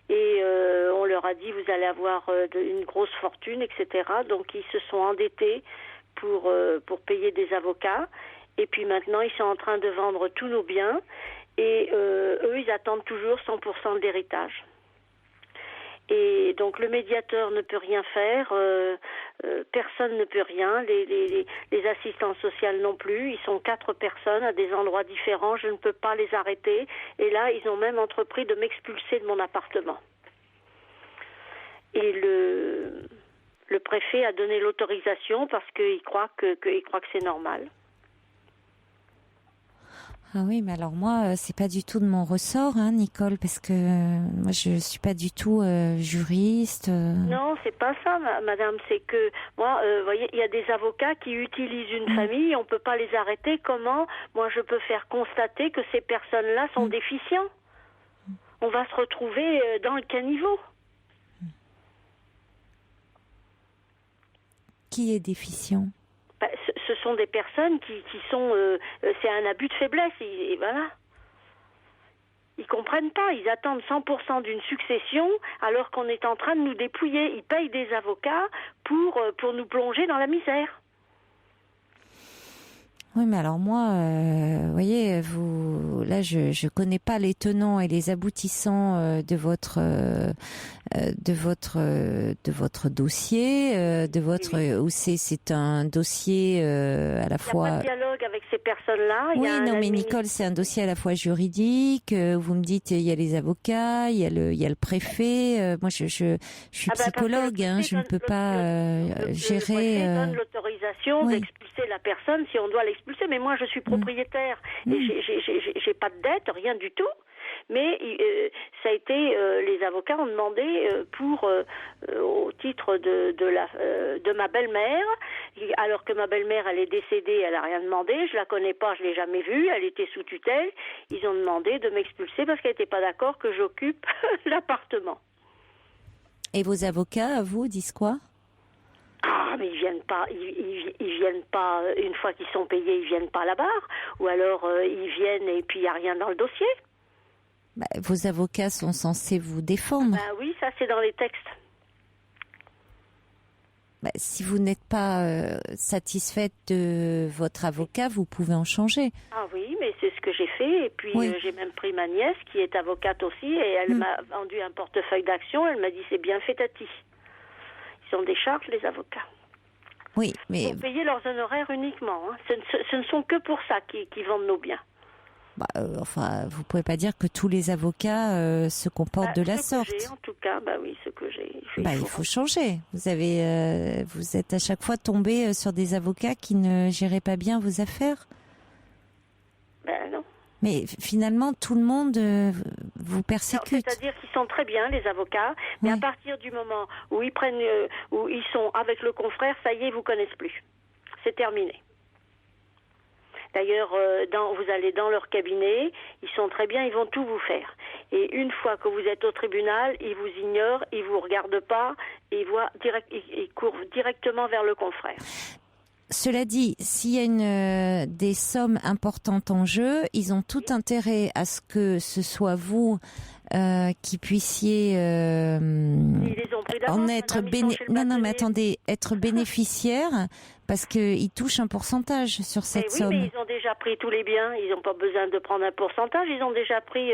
Et on leur a dit vous allez avoir une grosse fortune, etc. Donc ils se sont endettés pour payer des avocats. Et puis maintenant ils sont en train de vendre tous nos biens. Et eux ils attendent toujours 100% de l'héritage. Et donc le médiateur ne peut rien faire, personne ne peut rien, les assistantes sociales non plus, ils sont 4 personnes à des endroits différents, je ne peux pas les arrêter, et là ils ont même entrepris de m'expulser de mon appartement. Et le préfet a donné l'autorisation parce qu'il croit que c'est normal. Ah oui, mais alors moi, c'est pas du tout de mon ressort, hein, Nicole, parce que moi, je suis pas du tout juriste. Non, c'est pas ça, madame. C'est que moi, voyez, il y a des avocats qui utilisent une famille, on peut pas les arrêter. Comment moi je peux faire constater que ces personnes-là sont déficients? On va se retrouver dans le caniveau. Qui est déficient? Ce sont des personnes qui sont... c'est un abus de faiblesse, et voilà. Ils comprennent pas, ils attendent 100% d'une succession alors qu'on est en train de nous dépouiller. Ils payent des avocats pour nous plonger dans la misère. Oui, mais alors moi, vous voyez, là, je connais pas les tenants et les aboutissants de votre dossier, où c'est un dossier à la fois. Il n'y a pas de dialogue avec ces personnes-là. Oui, non, mais Nicole, c'est un dossier à la fois juridique. Vous me dites, il y a les avocats, il y a le préfet. Moi, je suis psychologue, hein, je ne peux pas gérer. Le préfet donne l'autorisation d'expulser la personne si on doit l'expulser. Mais moi, je suis propriétaire et j'ai pas de dette, rien du tout. Mais ça a été, les avocats ont demandé au titre de ma belle-mère, alors que ma belle-mère elle est décédée, elle a rien demandé, je la connais pas, je l'ai jamais vue, elle était sous tutelle. Ils ont demandé de m'expulser parce qu'elle n'était pas d'accord que j'occupe l'appartement. Et vos avocats, vous, disent quoi? Ah, mais ils viennent pas une fois qu'ils sont payés, ils viennent pas à la barre, ou alors ils viennent et puis il y a rien dans le dossier. Bah, vos avocats sont censés vous défendre. Bah oui, ça c'est dans les textes. Bah, si vous n'êtes pas satisfaite de votre avocat, vous pouvez en changer. Ah oui, mais c'est ce que j'ai fait. Et puis j'ai même pris ma nièce qui est avocate aussi et elle m'a vendu un portefeuille d'actions. Elle m'a dit c'est bien fait Tati. Ils ont des charges les avocats. Oui, mais ils ont payé leurs honoraires uniquement. Hein. Ce ne sont que pour ça qu'ils vendent nos biens. Bah, enfin, vous pouvez pas dire que tous les avocats se comportent de la sorte. En tout cas, bah oui, ce que j'ai. Il faut changer. Vous êtes à chaque fois tombé sur des avocats qui ne géraient pas bien vos affaires. Ben non. Mais finalement, tout le monde vous persécute. C'est-à-dire qu'ils sont très bien, les avocats, mais à partir du moment où ils prennent, où ils sont avec le confrère, ça y est, ils vous connaissent plus. C'est terminé. D'ailleurs, vous allez dans leur cabinet, ils sont très bien, ils vont tout vous faire. Et une fois que vous êtes au tribunal, ils vous ignorent, ils vous regardent pas, ils courent directement vers le confrère. Cela dit, s'il y a des sommes importantes en jeu, ils ont tout intérêt à ce que ce soit vous qui puissiez en être être bénéficiaire, parce qu'ils touchent un pourcentage sur cette somme. Mais ils ont déjà pris tous les biens, ils n'ont pas besoin de prendre un pourcentage, ils ont déjà pris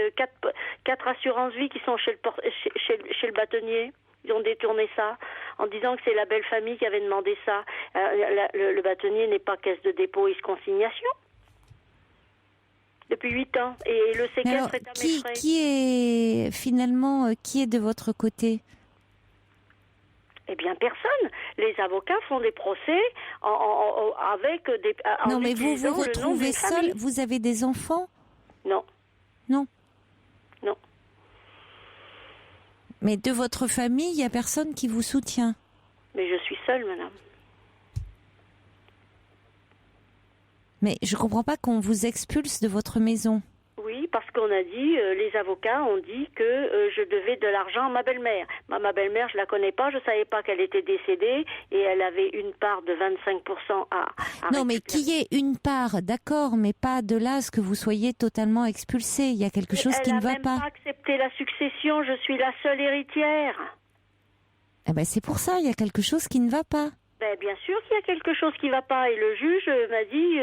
4 assurances vie qui sont chez le bâtonnier. Ils ont détourné ça en disant que c'est la belle famille qui avait demandé ça. Le bâtonnier n'est pas caisse de dépôt et consignation depuis 8 ans. Et le séquestre est à mes frais. Qui est de votre côté? Eh bien, personne. Les avocats font des procès avec des... Non, mais vous vous retrouvez seul. Vous avez des enfants? Non. Non. Non. Mais de votre famille, il n'y a personne qui vous soutient? Mais je suis seule, madame. Mais je ne comprends pas qu'on vous expulse de votre maison. Oui, parce qu'on a dit, les avocats ont dit que je devais de l'argent à ma belle-mère. Ma belle-mère, je la connais pas, je savais pas qu'elle était décédée et elle avait une part de 25% à non, mais qu'il y ait une part, d'accord, mais pas de là à ce que vous soyez totalement expulsé. Il y a quelque chose qui ne va pas. Elle n'a même pas accepté la succession, je suis la seule héritière. Eh ben, c'est pour ça, il y a quelque chose qui ne va pas. Ben, bien sûr qu'il y a quelque chose qui ne va pas et le juge m'a dit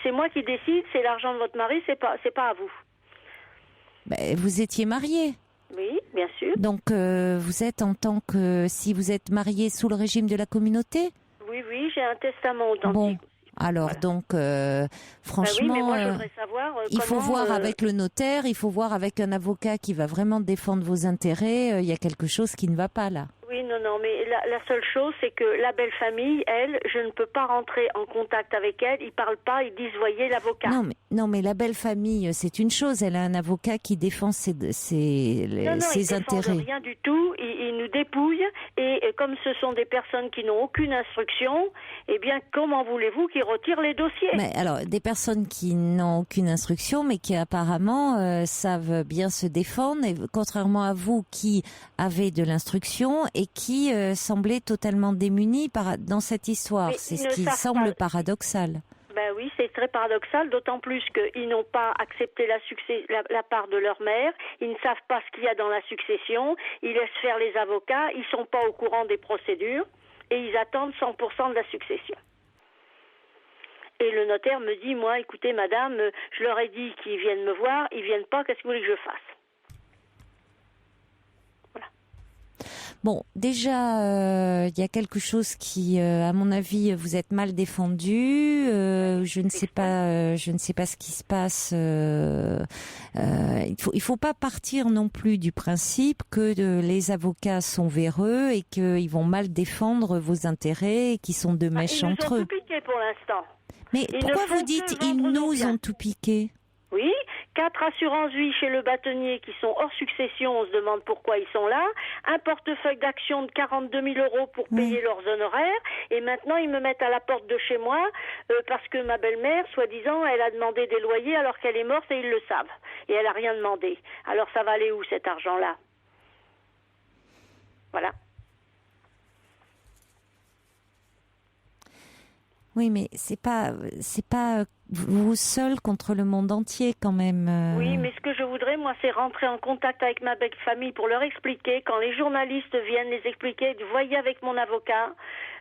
c'est moi qui décide, c'est l'argent de votre mari, c'est pas à vous. Ben, vous étiez mariée. Oui, bien sûr. Donc vous êtes si vous êtes mariée sous le régime de la communauté? Oui, j'ai un testament authentique. Bon. Alors voilà. Donc franchement, oui, mais moi, je voudrais savoir il faut voir avec le notaire, il faut voir avec un avocat qui va vraiment défendre vos intérêts. Il y a quelque chose qui ne va pas là. Oui, non, mais la seule chose, c'est que la belle famille, elle, je ne peux pas rentrer en contact avec elle. Ils parlent pas, ils disent voyez l'avocat. Non, mais la belle famille, c'est une chose. Elle a un avocat qui défend ses intérêts. Rien du tout. Ils nous dépouillent et comme ce sont des personnes qui n'ont aucune instruction, eh bien, comment voulez-vous qu'ils retirent les dossiers? Mais alors, des personnes qui n'ont aucune instruction, mais qui apparemment savent bien se défendre, et contrairement à vous qui avez de l'instruction et qui semblait totalement démunie dans cette histoire. C'est ce qui semble paradoxal. Ben oui, c'est très paradoxal, d'autant plus qu'ils n'ont pas accepté la part de leur mère, ils ne savent pas ce qu'il y a dans la succession, ils laissent faire les avocats, ils ne sont pas au courant des procédures et ils attendent 100% de la succession. Et le notaire me dit, moi, écoutez madame, je leur ai dit qu'ils viennent me voir, ils viennent pas, qu'est-ce que vous voulez que je fasse? Bon, déjà, il y a quelque chose qui, à mon avis, vous êtes mal défendu. Je ne sais pas ce qui se passe. Il faut pas partir non plus du principe que les avocats sont véreux et qu'ils vont mal défendre vos intérêts et qu'ils sont de mèche entre eux. Ils nous ont tout piqué pour l'instant. Mais pourquoi vous dites ils nous ont tout piqué? Oui, 4 assurances vie chez le bâtonnier qui sont hors succession, on se demande pourquoi ils sont là, un portefeuille d'actions de 42 000 € pour payer leurs honoraires, et maintenant ils me mettent à la porte de chez moi parce que ma belle-mère, soi-disant, elle a demandé des loyers alors qu'elle est morte et ils le savent, et elle a rien demandé. Alors ça va aller où cet argent-là? Voilà. Oui, mais c'est pas vous seul contre le monde entier quand même. Oui, mais ce que je voudrais, moi, c'est rentrer en contact avec ma belle famille pour leur expliquer. Quand les journalistes viennent les expliquer, voyez avec mon avocat,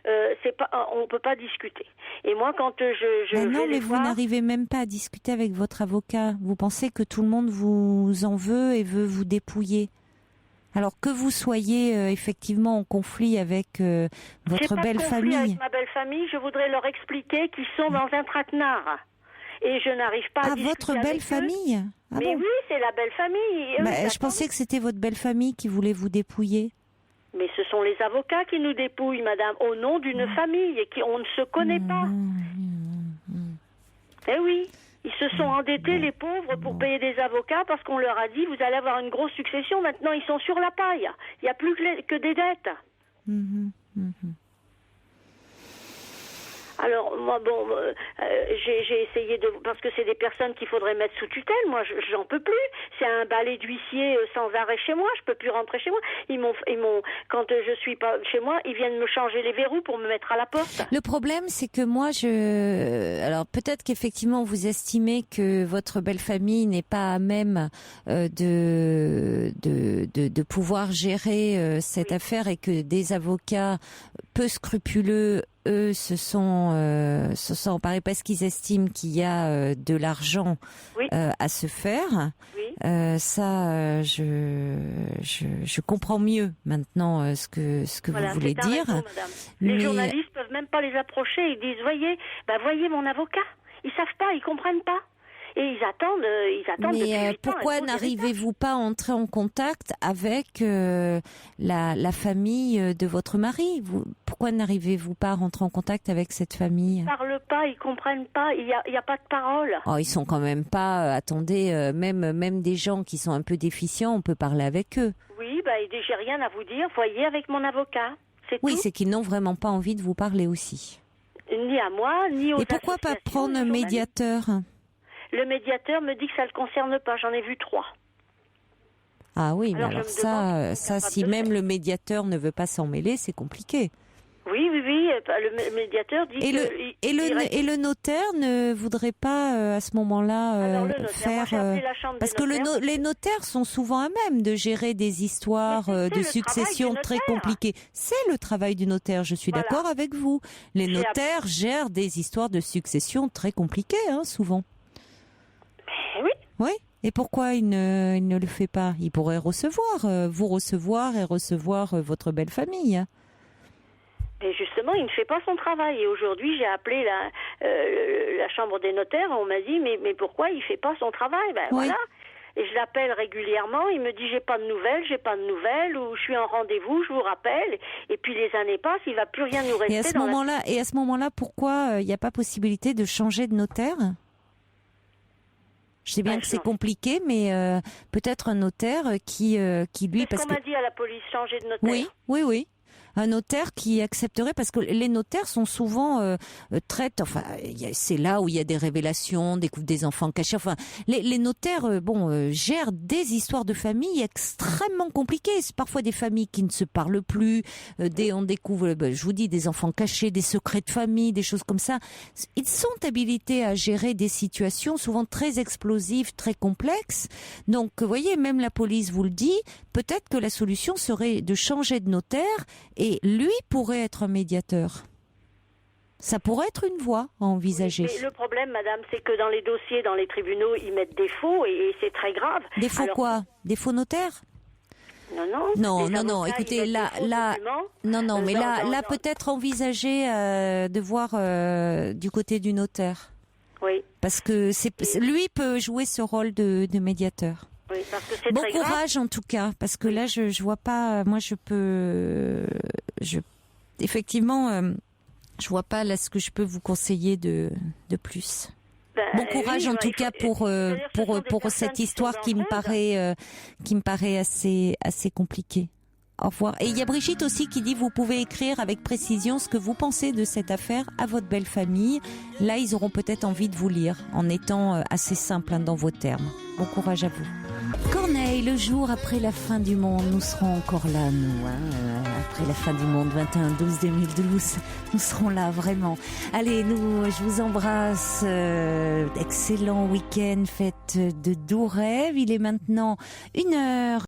on peut pas discuter. Et moi, quand je vais non, mais les voir, vous n'arrivez même pas à discuter avec votre avocat. Vous pensez que tout le monde vous en veut et veut vous dépouiller. Alors que vous soyez effectivement en conflit avec votre belle famille. Avec ma belle famille, je voudrais leur expliquer qu'ils sont dans un traquenard. Et je n'arrive pas à discuter votre avec belle eux. famille? Mais oui, c'est la belle famille. Je pensais que c'était votre belle famille qui voulait vous dépouiller. Mais ce sont les avocats qui nous dépouillent, madame, au nom d'une famille et on ne se connaît pas. Eh oui. Ils se sont endettés, les pauvres, pour payer des avocats parce qu'on leur a dit vous allez avoir une grosse succession. Maintenant, ils sont sur la paille. Il n'y a plus que des dettes. Alors, moi, bon, j'ai essayé de... Parce que c'est des personnes qu'il faudrait mettre sous tutelle. Moi, j'en peux plus. C'est un balai d'huissier sans arrêt chez moi. Je peux plus rentrer chez moi. Quand je suis pas chez moi, ils viennent me changer les verrous pour me mettre à la porte. Le problème, c'est que moi, alors peut-être qu'effectivement, vous estimez que votre belle famille n'est pas à même de pouvoir gérer cette affaire et que des avocats peu scrupuleux, eux, se sont emparés parce qu'ils estiment qu'il y a de l'argent à se faire. Oui. Je comprends mieux maintenant ce que vous voulez dire. Raison, les journalistes peuvent même pas les approcher. Ils disent voyez mon avocat. Ils savent pas, ils comprennent pas. Et ils attendent depuis 8 ans. Pourquoi n'arrivez-vous pas à entrer en contact avec la famille de votre mari? Pourquoi n'arrivez-vous pas à rentrer en contact avec cette famille? Ils parlent pas, ils comprennent pas, il y a pas de parole. Oh, ils sont quand même pas. Attendez, même des gens qui sont un peu déficients, on peut parler avec eux. Oui, j'ai rien à vous dire. Voyez avec mon avocat. Oui, c'est qu'ils n'ont vraiment pas envie de vous parler aussi. Ni à moi, ni aux associations. Et pourquoi pas prendre un médiateur? Le médiateur me dit que ça ne le concerne pas. J'en ai vu 3. Ah oui, mais alors ça si même le médiateur ne veut pas s'en mêler, c'est compliqué. Oui. Le médiateur dit et le notaire ne voudrait pas à ce moment-là faire... parce que les notaires sont souvent à même de gérer des histoires de succession très compliquées. C'est le travail du notaire, je suis d'accord avec vous. Les notaires gèrent des histoires de succession très compliquées, souvent. Oui. Oui. Et pourquoi il ne le fait pas? Il pourrait vous recevoir et recevoir votre belle famille. Et justement, il ne fait pas son travail. Et aujourd'hui, j'ai appelé la chambre des notaires. On m'a dit, mais pourquoi il ne fait pas son travail? Voilà. Et je l'appelle régulièrement. Il me dit, j'ai pas de nouvelles, ou je suis en rendez-vous, je vous rappelle. Et puis les années passent, il ne va plus rien nous rester. Et à ce moment-là, pourquoi il n'y a pas possibilité de changer de notaire? Je sais bien que c'est compliqué, mais peut-être un notaire qui lui... Qu'est-ce qu'on m'a dit à la police, changer de notaire? Oui. Un notaire qui accepterait, parce que les notaires sont souvent c'est là où il y a des révélations, découvrent des enfants cachés. Enfin, les notaires, gèrent des histoires de famille extrêmement compliquées. C'est parfois des familles qui ne se parlent plus. On découvre, je vous dis, des enfants cachés, des secrets de famille, des choses comme ça. Ils sont habilités à gérer des situations souvent très explosives, très complexes. Donc, vous voyez, même la police vous le dit. Peut-être que la solution serait de changer de notaire. Et lui pourrait être un médiateur. Ça pourrait être une voie à envisager. Mais le problème, madame, c'est que dans les dossiers, dans les tribunaux, ils mettent des faux et c'est très grave. Des faux quoi? Des faux notaires? Non. Écoutez, là, peut-être envisager de voir du côté du notaire. Oui. Parce que lui peut jouer ce rôle de médiateur. Oui, parce que c'est bon très courage grave. En tout cas, parce que là je vois pas. Moi effectivement, je vois pas là ce que je peux vous conseiller de plus. Bon courage en tout cas pour cette histoire qui me paraît assez compliquée. Au revoir. Et il y a Brigitte aussi qui dit vous pouvez écrire avec précision ce que vous pensez de cette affaire à votre belle famille. Là, ils auront peut-être envie de vous lire en étant assez simple dans vos termes. Bon courage à vous. Corneille, le jour après la fin du monde, nous serons encore là, nous. Après la fin du monde, 21/12/2012, nous serons là, vraiment. Allez, je vous embrasse. Excellent week-end, faites de doux rêves. Il est maintenant 1h.